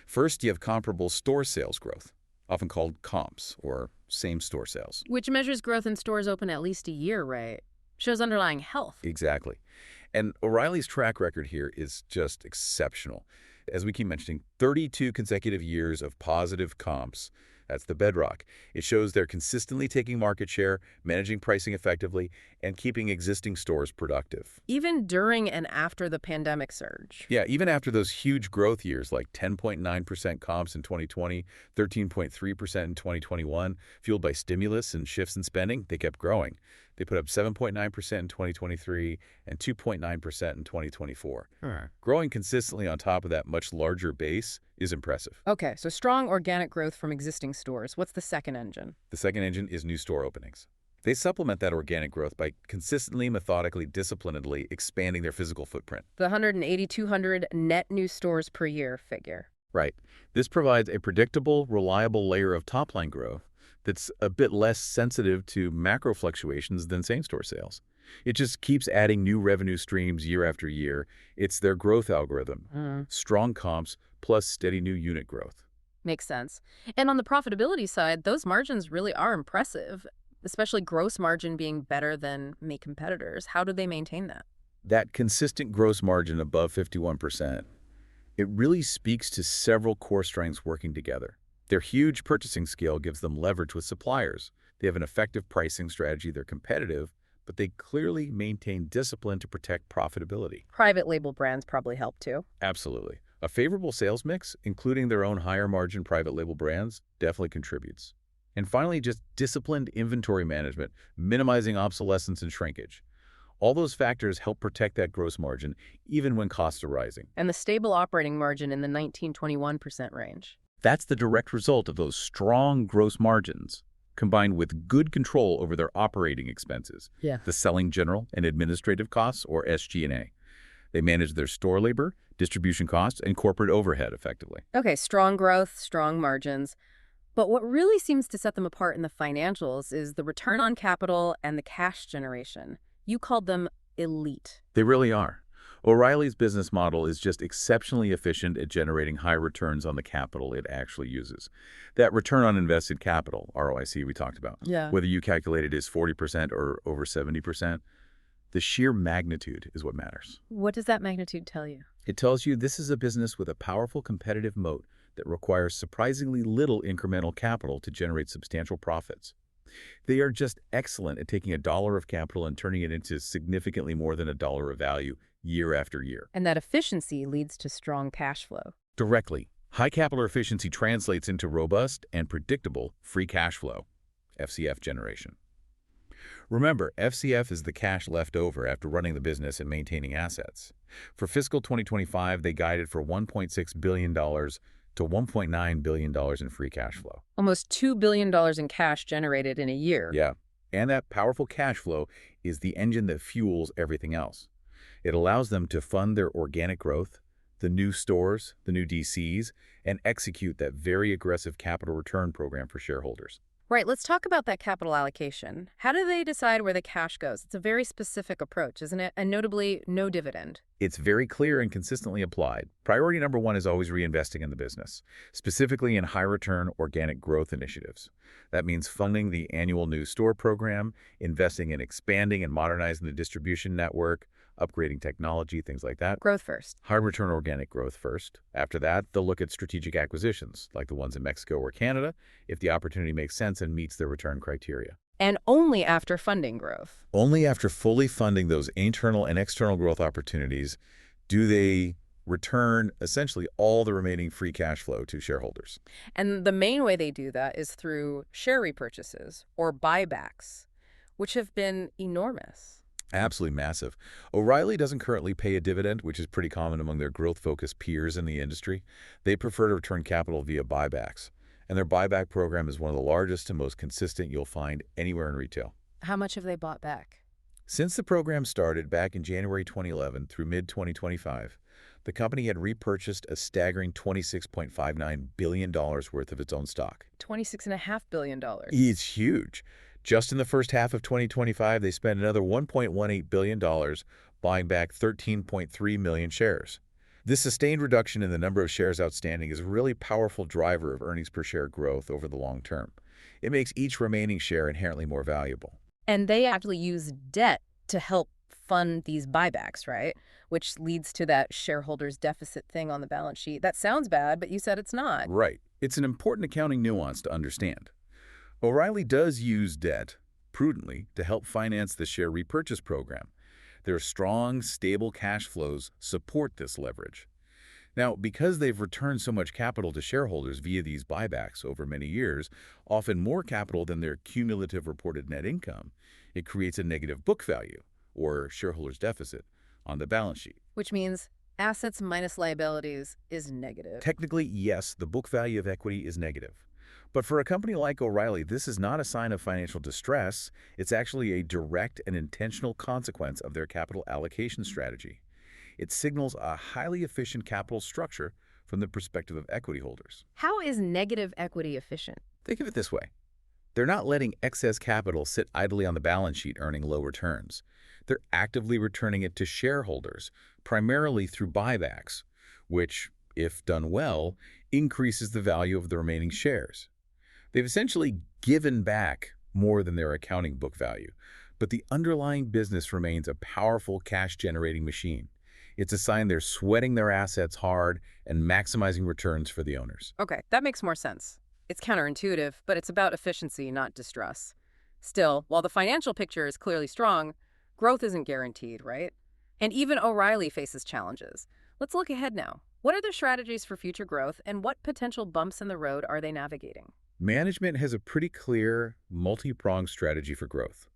First, you have comparable store sales growth, often called comps, or same-store sales. Which measures growth in stores open at least a year, right? Shows underlying health. Exactly. And O'Reilly's track record here is just exceptional. As we keep mentioning, 32 consecutive years of positive comps. That's the bedrock. It shows they're consistently taking market share, managing pricing effectively, and keeping existing stores productive. Even during and after the pandemic surge. Yeah, even after those huge growth years like 10.9% comps in 2020, 13.3% in 2021, fueled by stimulus and shifts in spending, they kept growing. They put up 7.9% in 2023 and 2.9% in 2024. Growing consistently on top of that much larger base is impressive. Okay, so strong organic growth from existing stores. What's the second engine? The second engine is new store openings. They supplement that organic growth by consistently, methodically, disciplinedly expanding their physical footprint. The 180, 200 net new stores per year figure. Right. This provides a predictable, reliable layer of top-line growth that's a bit less sensitive to macro fluctuations than same-store sales. It just keeps adding new revenue streams year after year. It's their growth algorithm. Strong comps plus steady new unit growth. Makes sense. And on the profitability side, those margins really are impressive, especially gross margin being better than main competitors. How do they maintain that? That consistent gross margin above 51%, it really speaks to several core strengths working together. Their huge purchasing scale gives them leverage with suppliers. They have an effective pricing strategy. They're competitive, but they clearly maintain discipline to protect profitability. Private label brands probably help too. Absolutely. A favorable sales mix, including their own higher margin private label brands, definitely contributes. And finally, just disciplined inventory management, minimizing obsolescence and shrinkage. All those factors help protect that gross margin, even when costs are rising. And the stable operating margin in the 19-21% range. That's the direct result of those strong gross margins, combined with good control over their operating expenses, the selling, general, and administrative costs, or SG&A. They manage their store labor, distribution costs, and corporate overhead effectively. Okay, strong growth, strong margins. But what really seems to set them apart in the financials is the return on capital and the cash generation. You called them elite. They really are. O'Reilly's business model is just exceptionally efficient at generating high returns on the capital it actually uses. That return on invested capital, ROIC, we talked about. Whether you calculate it as 40% or over 70%, the sheer magnitude is what matters. What does that magnitude tell you? It tells you this is a business with a powerful competitive moat that requires surprisingly little incremental capital to generate substantial profits. They are just excellent at taking $1 of capital and turning it into significantly more than $1 of value year after year. And that efficiency leads to strong cash flow. Directly. High capital efficiency translates into robust and predictable free cash flow, FCF generation. Remember, FCF is the cash left over after running the business and maintaining assets. For fiscal 2025, they guided for $1.6 billion to $1.9 billion in free cash flow. Almost $2 billion in cash generated in a year. Yeah, and that powerful cash flow is the engine that fuels everything else. It allows them to fund their organic growth, the new stores, the new DCs, and execute that very aggressive capital return program for shareholders. Right, let's talk about that capital allocation. How do they decide where the cash goes? It's a very specific approach, isn't it? And notably, no dividend. It's very clear and consistently applied. Priority number one is always reinvesting in the business, specifically in high-return organic growth initiatives. That means funding the annual new store program, investing in expanding and modernizing the distribution network, upgrading technology, things like that. Growth first. High-return organic growth first. After that, they'll look at strategic acquisitions, like the ones in Mexico or Canada, if the opportunity makes sense and meets their return criteria. And only after funding growth. Only after fully funding those internal and external growth opportunities do they return essentially all the remaining free cash flow to shareholders. And the main way they do that is through share repurchases or buybacks, which have been enormous. Absolutely massive. O'Reilly doesn't currently pay a dividend, which is pretty common among their growth-focused peers in the industry. They prefer to return capital via buybacks, and their buyback program is one of the largest and most consistent you'll find anywhere in retail. How much have they bought back? Since the program started back in January 2011 through mid-2025, the company had repurchased a staggering $26.59 billion worth of its own stock. $26.5 billion. It's huge. Just in the first half of 2025, they spent another $1.18 billion buying back 13.3 million shares. This sustained reduction in the number of shares outstanding is a really powerful driver of earnings per share growth over the long term. It makes each remaining share inherently more valuable. And they actually use debt to help fund these buybacks, right? Which leads to that shareholders deficit thing on the balance sheet. That sounds bad, but you said it's not. Right. It's an important accounting nuance to understand. O'Reilly does use debt prudently to help finance the share repurchase program. Their strong, stable cash flows support this leverage. Now, because they've returned so much capital to shareholders via these buybacks over many years, often more capital than their cumulative reported net income, it creates a negative book value, or shareholders deficit, on the balance sheet. Which means assets minus liabilities is negative. Technically, yes, the book value of equity is negative. But for a company like O'Reilly, this is not a sign of financial distress. It's actually a direct and intentional consequence of their capital allocation strategy. It signals a highly efficient capital structure from the perspective of equity holders. How is negative equity efficient? Think of it this way. They're not letting excess capital sit idly on the balance sheet earning low returns. They're actively returning it to shareholders, primarily through buybacks, which, if done well, increases the value of the remaining shares. They've essentially given back more than their accounting book value, but the underlying business remains a powerful cash-generating machine. It's a sign they're sweating their assets hard and maximizing returns for the owners. Okay, that makes more sense. It's counterintuitive, but it's about efficiency, not distress. Still, while the financial picture is clearly strong, growth isn't guaranteed, right? And even O'Reilly faces challenges. Let's look ahead now. What are their strategies for future growth, and what potential bumps in the road are they navigating? Management has a pretty clear, multi-pronged strategy for growth.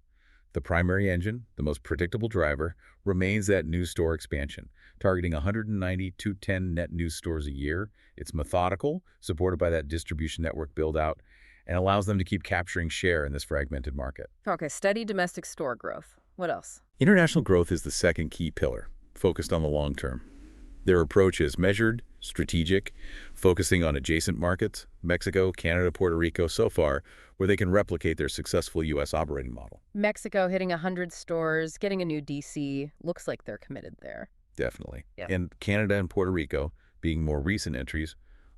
The primary engine, the most predictable driver, remains that new store expansion, targeting 190 to 10 net new stores a year. It's methodical, supported by that distribution network build-out, and allows them to keep capturing share in this fragmented market. Okay, steady domestic store growth. What else? International growth is the second key pillar, focused on the long term. Their approach is measured, strategic, focusing on adjacent markets, Mexico, Canada, Puerto Rico so far, where they can replicate their successful U.S. operating model. Mexico hitting 100 stores, getting a new DC. Looks like they're committed there. Definitely. Yeah. And Canada and Puerto Rico, being more recent entries,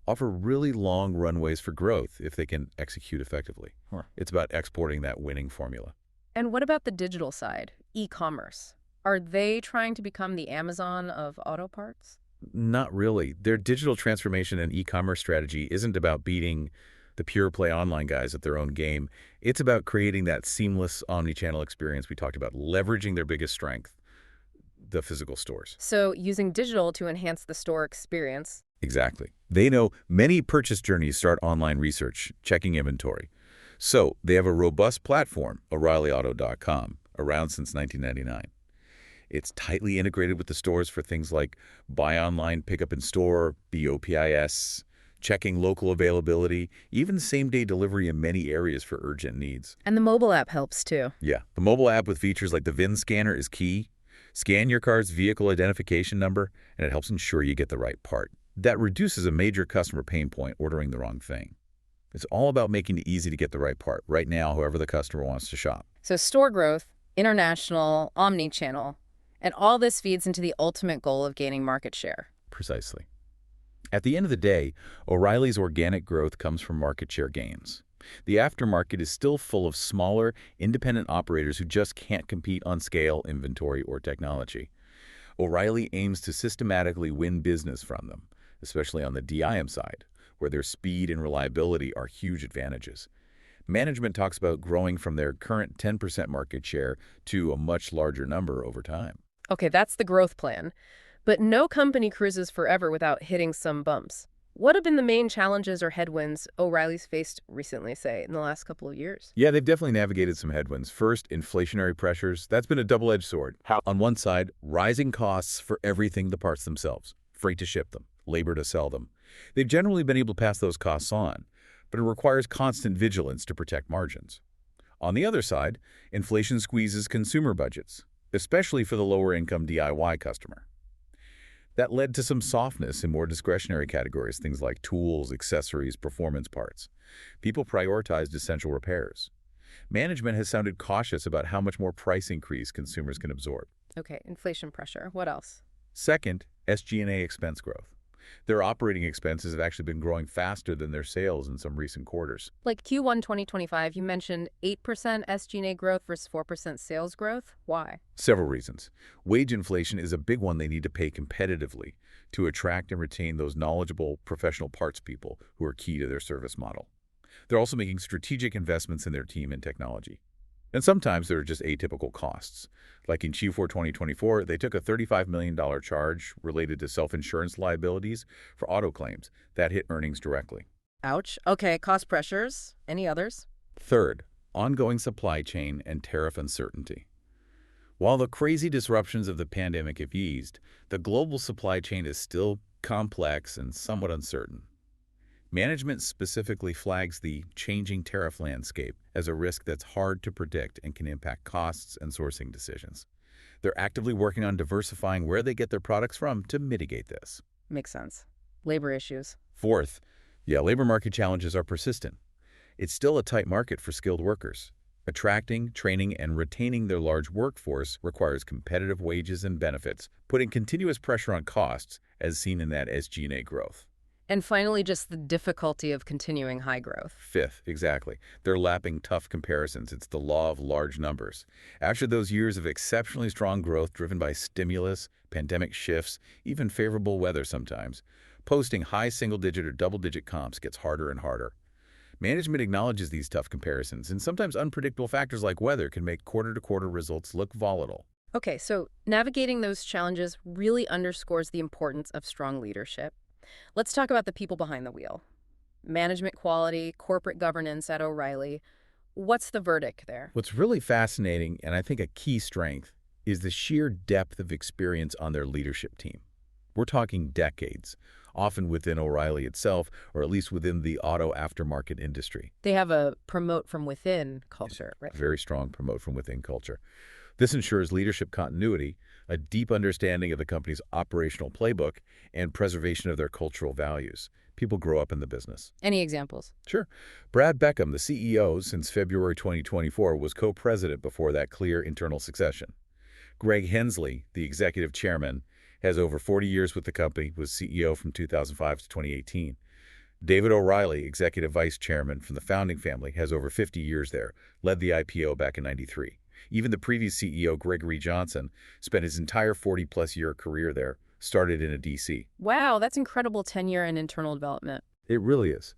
offer really long runways for growth if they can execute effectively. It's about exporting that winning formula. And what about the digital side, e-commerce? Are they trying to become the Amazon of auto parts? Not really. Their digital transformation and e-commerce strategy isn't about beating the pure play online guys at their own game. It's about creating that seamless omni-channel experience we talked about, leveraging their biggest strength, the physical stores. So using digital to enhance the store experience. Exactly. They know many purchase journeys start online research, checking inventory. So they have a robust platform, O'ReillyAuto.com, around since 1999. It's tightly integrated with the stores for things like buy online, pick up in store, BOPIS, checking local availability, even same-day delivery in many areas for urgent needs. And the mobile app helps too. Yeah, the mobile app with features like the VIN scanner is key. Scan your car's vehicle identification number, and it helps ensure you get the right part. That reduces a major customer pain point, ordering the wrong thing. It's all about making it easy to get the right part, right now, however the customer wants to shop. So store growth, international, omni-channel, and all this feeds into the ultimate goal of gaining market share. Precisely. At the end of the day, O'Reilly's organic growth comes from market share gains. The aftermarket is still full of smaller, independent operators who just can't compete on scale, inventory, or technology. O'Reilly aims to systematically win business from them, especially on the DIM side, where their speed and reliability are huge advantages. Management talks about growing from their current 10% market share to a much larger number over time. Okay, that's the growth plan. But no company cruises forever without hitting some bumps. What have been the main challenges or headwinds O'Reilly's faced recently, say, in the last couple of years? Yeah, they've definitely navigated some headwinds. First, inflationary pressures. That's been a double-edged sword. How? On one side, rising costs for everything the parts themselves, freight to ship them, labor to sell them. They've generally been able to pass those costs on, but it requires constant vigilance to protect margins. On the other side, inflation squeezes consumer budgets, especially for the lower-income DIY customer. That led to some softness in more discretionary categories, things like tools, accessories, performance parts. People prioritized essential repairs. Management has sounded cautious about how much more price increase consumers can absorb. Okay, inflation pressure. What else? Second, SG&A expense growth. Their operating expenses have actually been growing faster than their sales in some recent quarters. Like Q1 2025, you mentioned 8% SG&A growth versus 4% sales growth. Why? Several reasons. Wage inflation is a big one they need to pay competitively to attract and retain those knowledgeable professional parts people who are key to their service model. They're also making strategic investments in their team and technology. And sometimes there are just atypical costs. Like in Q4 2024, they took a $35 million charge related to self-insurance liabilities for auto claims that hit earnings directly. Ouch. Okay, cost pressures. Any others? Third, ongoing supply chain and tariff uncertainty. While the crazy disruptions of the pandemic have eased, the global supply chain is still complex and somewhat uncertain. Management specifically flags the changing tariff landscape as a risk that's hard to predict and can impact costs and sourcing decisions. They're actively working on diversifying where they get their products from to mitigate this. Makes sense. Labor issues. Fourth, labor market challenges are persistent. It's still a tight market for skilled workers. Attracting, training, and retaining their large workforce requires competitive wages and benefits, putting continuous pressure on costs, as seen in that SG&A growth. And finally, just the difficulty of continuing high growth. Fifth, exactly. They're lapping tough comparisons. It's the law of large numbers. After those years of exceptionally strong growth driven by stimulus, pandemic shifts, even favorable weather sometimes, posting high single-digit or double-digit comps gets harder and harder. Management acknowledges these tough comparisons, and sometimes unpredictable factors like weather can make quarter-to-quarter results look volatile. Okay, so navigating those challenges really underscores the importance of strong leadership. Let's talk about the people behind the wheel. Management quality, corporate governance at O'Reilly. What's the verdict there? What's really fascinating, and I think a key strength, is the sheer depth of experience on their leadership team. We're talking decades, often within O'Reilly itself, or at least within the auto aftermarket industry. They have a promote from within culture, right? Very strong promote from within culture. This ensures leadership continuity, a deep understanding of the company's operational playbook, and preservation of their cultural values. People grow up in the business. Any examples? Sure. Brad Beckham, the CEO since February 2024, was co-president before that clear internal succession. Greg Hensley, the executive chairman, has over 40 years with the company, was CEO from 2005 to 2018. David O'Reilly, executive vice chairman from the founding family, has over 50 years there, led the IPO back in '93. Even the previous CEO, Gregory Johnson, spent his entire 40-plus year career there, started in a DC. Wow, that's incredible tenure and internal development. It really is.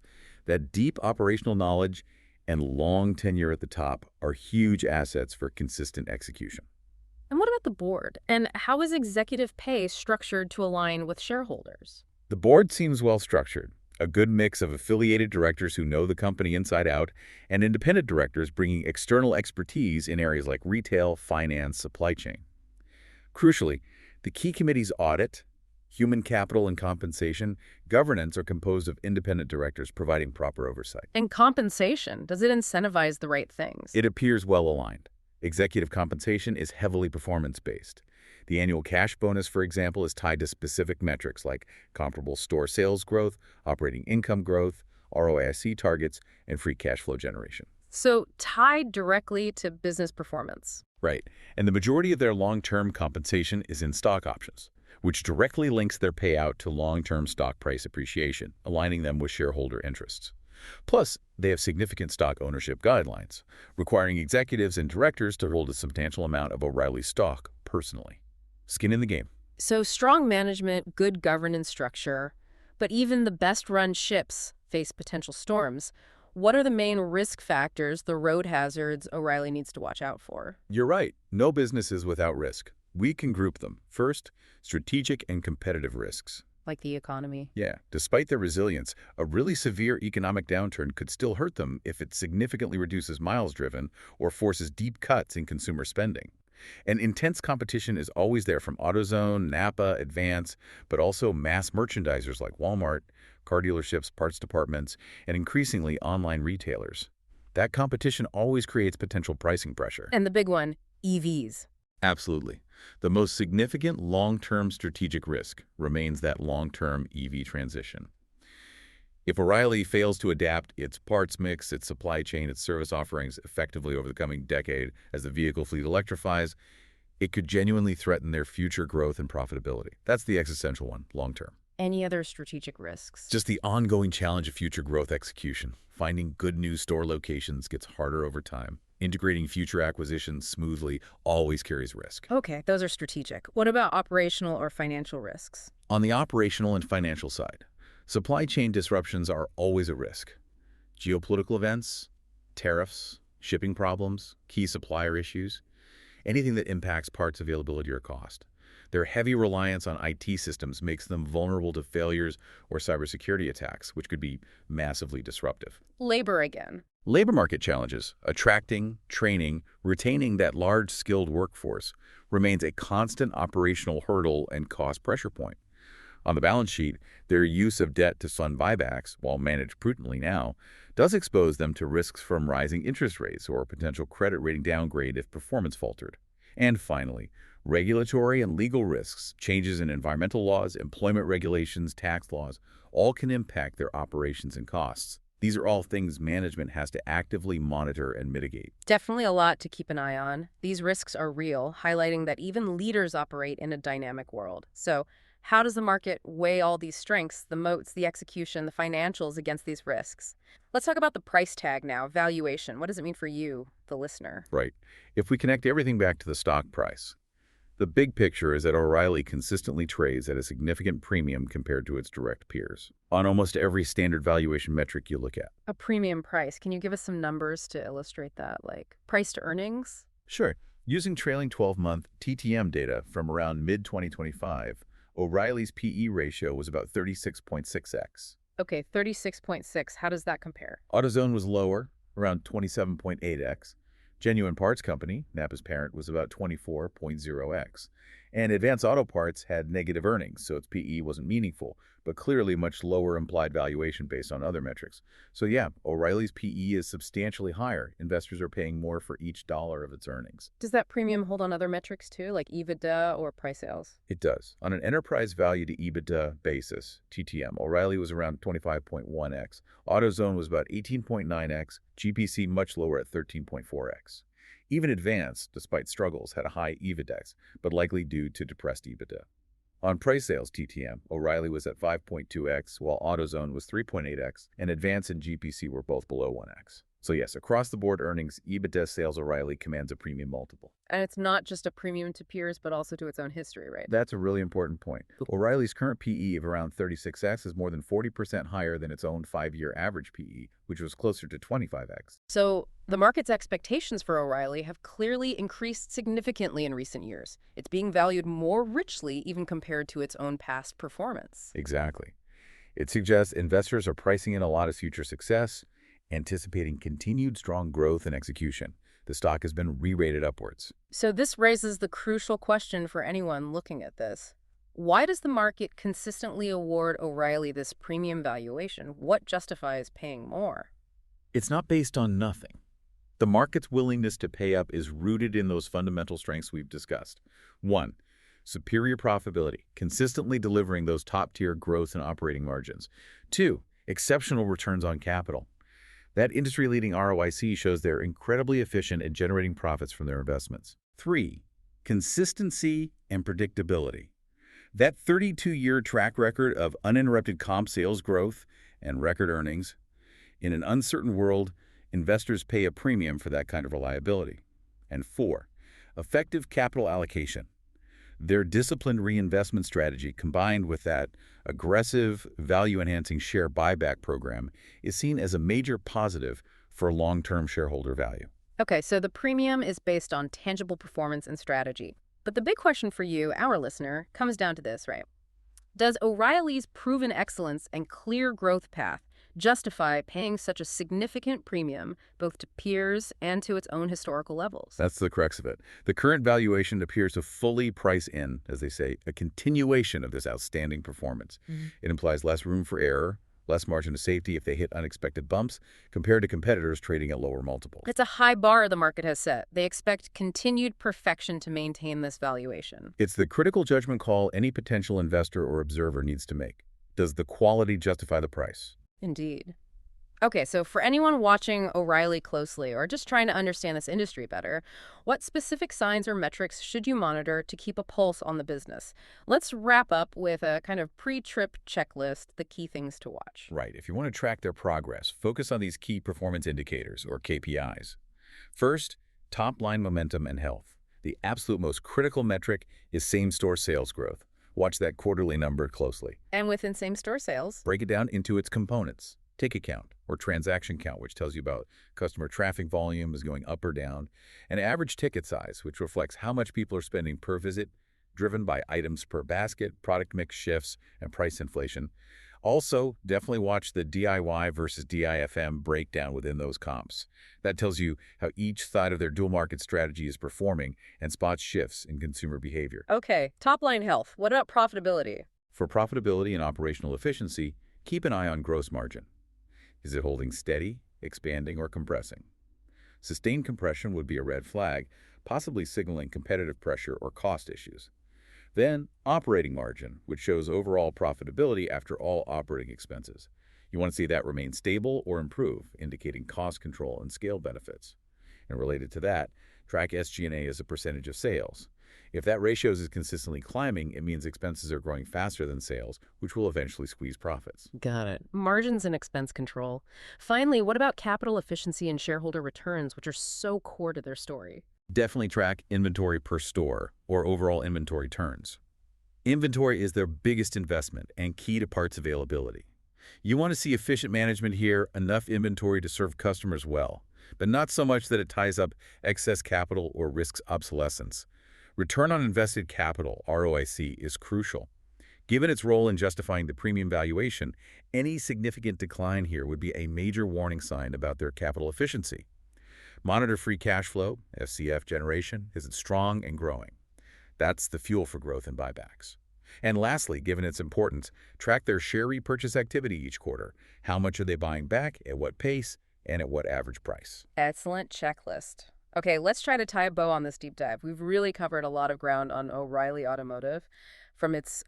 That deep operational knowledge and long tenure at the top are huge assets for consistent execution. And what about the board? And how is executive pay structured to align with shareholders? The board seems well structured. A good mix of affiliated directors who know the company inside out and independent directors bringing external expertise in areas like retail, finance, supply chain. Crucially, the key committees audit, human capital and compensation, governance are composed of independent directors providing proper oversight. And compensation, does it incentivize the right things? It appears well aligned. Executive compensation is heavily performance-based. The annual cash bonus, for example, is tied to specific metrics like comparable store sales growth, operating income growth, ROIC targets, and free cash flow generation. So tied directly to business performance. Right. And the majority of their long-term compensation is in stock options, which directly links their payout to long-term stock price appreciation, aligning them with shareholder interests. Plus, they have significant stock ownership guidelines, requiring executives and directors to hold a substantial amount of O'Reilly stock personally. Skin in the game. So strong management, good governance structure, but even the best-run ships face potential storms. What are the main risk factors, the road hazards O'Reilly needs to watch out for? You're right. No business is without risk. We can group them. First, strategic and competitive risks. Like the economy. Yeah, despite their resilience, a really severe economic downturn could still hurt them if it significantly reduces miles driven or forces deep cuts in consumer spending. And intense competition is always there from AutoZone, Napa, Advance, but also mass merchandisers like Walmart, car dealerships, parts departments, and increasingly online retailers. That competition always creates potential pricing pressure. And the big one, EVs. Absolutely. The most significant long-term strategic risk remains that long-term EV transition. If O'Reilly fails to adapt its parts mix, its supply chain, its service offerings effectively over the coming decade as the vehicle fleet electrifies, it could genuinely threaten their future growth and profitability. That's the existential one, long-term. Any other strategic risks? Just the ongoing challenge of future growth execution. Finding good new store locations gets harder over time. Integrating future acquisitions smoothly always carries risk. Okay, those are strategic. What about operational or financial risks? On the operational and financial side, supply chain disruptions are always a risk. Geopolitical events, tariffs, shipping problems, key supplier issues, anything that impacts parts availability or cost. Their heavy reliance on IT systems makes them vulnerable to failures or cybersecurity attacks, which could be massively disruptive. Labor again. Labor market challenges, attracting, training, retaining that large skilled workforce remains a constant operational hurdle and cost pressure point. On the balance sheet, their use of debt to fund buybacks, while managed prudently now, does expose them to risks from rising interest rates or potential credit rating downgrade if performance faltered. And finally, regulatory and legal risks, changes in environmental laws, employment regulations, tax laws, all can impact their operations and costs. These are all things management has to actively monitor and mitigate. Definitely a lot to keep an eye on. These risks are real, highlighting that even leaders operate in a dynamic world. So, how does the market weigh all these strengths, the moats, the execution, the financials against these risks? Let's talk about the price tag now, valuation. What does it mean for you, the listener? Right. If we connect everything back to the stock price, the big picture is that O'Reilly consistently trades at a significant premium compared to its direct peers on almost every standard valuation metric you look at. A premium price. Can you give us some numbers to illustrate that, like price to earnings? Sure. Using trailing 12-month TTM data from around mid-2025, O'Reilly's PE ratio was about 36.6x. Okay, 36.6. How does that compare? AutoZone was lower, around 27.8x. Genuine Parts Company, Napa's parent, was about 24.0x. And Advance Auto Parts had negative earnings, so its PE wasn't meaningful, but clearly much lower implied valuation based on other metrics. So yeah, O'Reilly's PE is substantially higher. Investors are paying more for each dollar of its earnings. Does that premium hold on other metrics too, like EBITDA or price sales? It does. On an enterprise value to EBITDA basis, TTM, O'Reilly was around 25.1x. AutoZone was about 18.9x, GPC much lower at 13.4x. Even Advance, despite struggles, had a high EBITDAX, but likely due to depressed EBITDA. On price sales TTM, O'Reilly was at 5.2x, while AutoZone was 3.8x, and Advance and GPC were both below 1x. So yes, across the board earnings, EBITDA sales O'Reilly commands a premium multiple. And it's not just a premium to peers, but also to its own history, right? That's a really important point. O'Reilly's current PE of around 36x is more than 40% higher than its own 5-year average PE, which was closer to 25x. So the market's expectations for O'Reilly have clearly increased significantly in recent years. It's being valued more richly even compared to its own past performance. Exactly. It suggests investors are pricing in a lot of future success, anticipating continued strong growth and execution. The stock has been re-rated upwards. So this raises the crucial question for anyone looking at this. Why does the market consistently award O'Reilly this premium valuation? What justifies paying more? It's not based on nothing. The market's willingness to pay up is rooted in those fundamental strengths we've discussed. 1. Superior profitability, consistently delivering those top-tier gross and operating margins. 2. Exceptional returns on capital. That industry-leading ROIC shows they're incredibly efficient at generating profits from their investments. 3. Consistency and predictability. That 32-year track record of uninterrupted comp sales growth and record earnings. In an uncertain world, investors pay a premium for that kind of reliability. And 4. Effective capital allocation. Their disciplined reinvestment strategy combined with that aggressive, value-enhancing share buyback program is seen as a major positive for long-term shareholder value. Okay, so the premium is based on tangible performance and strategy. But the big question for you, our listener, comes down to this, right? Does O'Reilly's proven excellence and clear growth path justify paying such a significant premium both to peers and to its own historical levels? That's the crux of it. The current valuation appears to fully price in, as they say, a continuation of this outstanding performance. Mhm. It implies less room for error, less margin of safety if they hit unexpected bumps, compared to competitors trading at lower multiples. It's a high bar the market has set. They expect continued perfection to maintain this valuation. It's the critical judgment call any potential investor or observer needs to make. Does the quality justify the price? Indeed. Okay, so for anyone watching O'Reilly closely or just trying to understand this industry better, what specific signs or metrics should you monitor to keep a pulse on the business? Let's wrap up with a kind of pre-trip checklist, the key things to watch. Right. If you want to track their progress, focus on these key performance indicators, or KPIs. First, top-line momentum and health. The absolute most critical metric is same-store sales growth. Watch that quarterly number closely. And within same-store sales, Break it down into its components. Ticket count, or transaction count, which tells you about customer traffic volume is going up or down, and average ticket size, which reflects how much people are spending per visit, driven by items per basket, product mix shifts, and price inflation. Also, definitely watch the DIY versus DIFM breakdown within those comps. That tells you how each side of their dual market strategy is performing and spots shifts in consumer behavior. okay, top-line health. What about profitability? For profitability and operational efficiency, keep an eye on gross margin. Is it holding steady, expanding, or compressing? Sustained compression would be a red flag, possibly signaling competitive pressure or cost issues. Then, operating margin, which shows overall profitability after all operating expenses. You want to see that remain stable or improve, indicating cost control and scale benefits. And related to that, track SG&A as a percentage of sales. If that ratio is consistently climbing, it means expenses are growing faster than sales, which will eventually squeeze profits. Got it. Margins and expense control. Finally, what about capital efficiency and shareholder returns, which are so core to their story? Definitely track inventory per store, or overall inventory turns. Inventory is their biggest investment and key to parts availability. You want to see efficient management here, enough inventory to serve customers well, but not so much that it ties up excess capital or risks obsolescence. Return on invested capital, ROIC, is crucial. Given its role in justifying the premium valuation, any significant decline here would be a major warning sign about their capital efficiency. Monitor free cash flow, FCF generation, is it strong and growing? That's the fuel for growth and buybacks. And lastly, given its importance, track their share repurchase activity each quarter. How much are they buying back, at what pace, and at what average price? Excellent checklist. Okay, let's try to tie a bow on this deep dive. We've really covered a lot of ground on O'Reilly Automotive, from its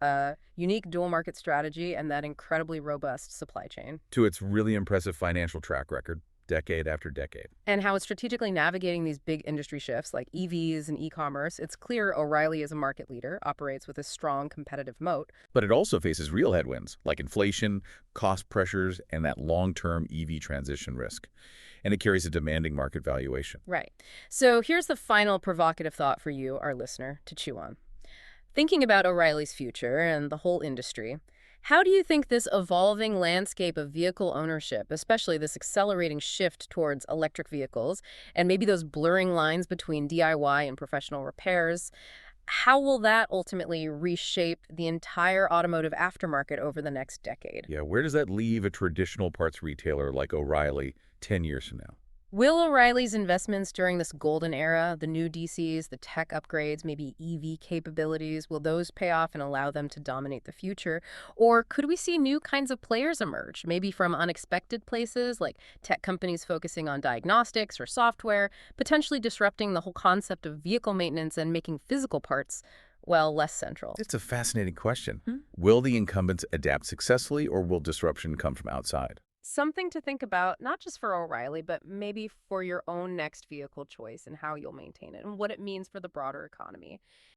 unique dual market strategy and that incredibly robust supply chain, To its really impressive financial track record, decade after decade. and how it's strategically navigating these big industry shifts like EVs and e-commerce. It's clear O'Reilly is a market leader, operates with a strong competitive moat. But it also faces real headwinds, like inflation, cost pressures, and that long-term EV transition risk. And it carries a demanding market valuation. Right. So here's the final provocative thought for you, our listener, to chew on. Thinking about O'Reilly's future and the whole industry, how do you think this evolving landscape of vehicle ownership, especially this accelerating shift towards electric vehicles, and maybe those blurring lines between DIY and professional repairs, how will that ultimately reshape the entire automotive aftermarket over the next decade? Yeah, where does that leave a traditional parts retailer like O'Reilly 10 years from now? Will O'Reilly's investments during this golden era, the new DCs, the tech upgrades, maybe EV capabilities, will those pay off and allow them to dominate the future? Or could we see new kinds of players emerge, maybe from unexpected places, like tech companies focusing on diagnostics or software, potentially disrupting the whole concept of vehicle maintenance and making physical parts, well, less central? It's a fascinating question. Hmm? Will the incumbents adapt successfully, or will disruption come from outside? Something to think about, not just for O'Reilly, but maybe for your own next vehicle choice and how you'll maintain it and what it means for the broader economy.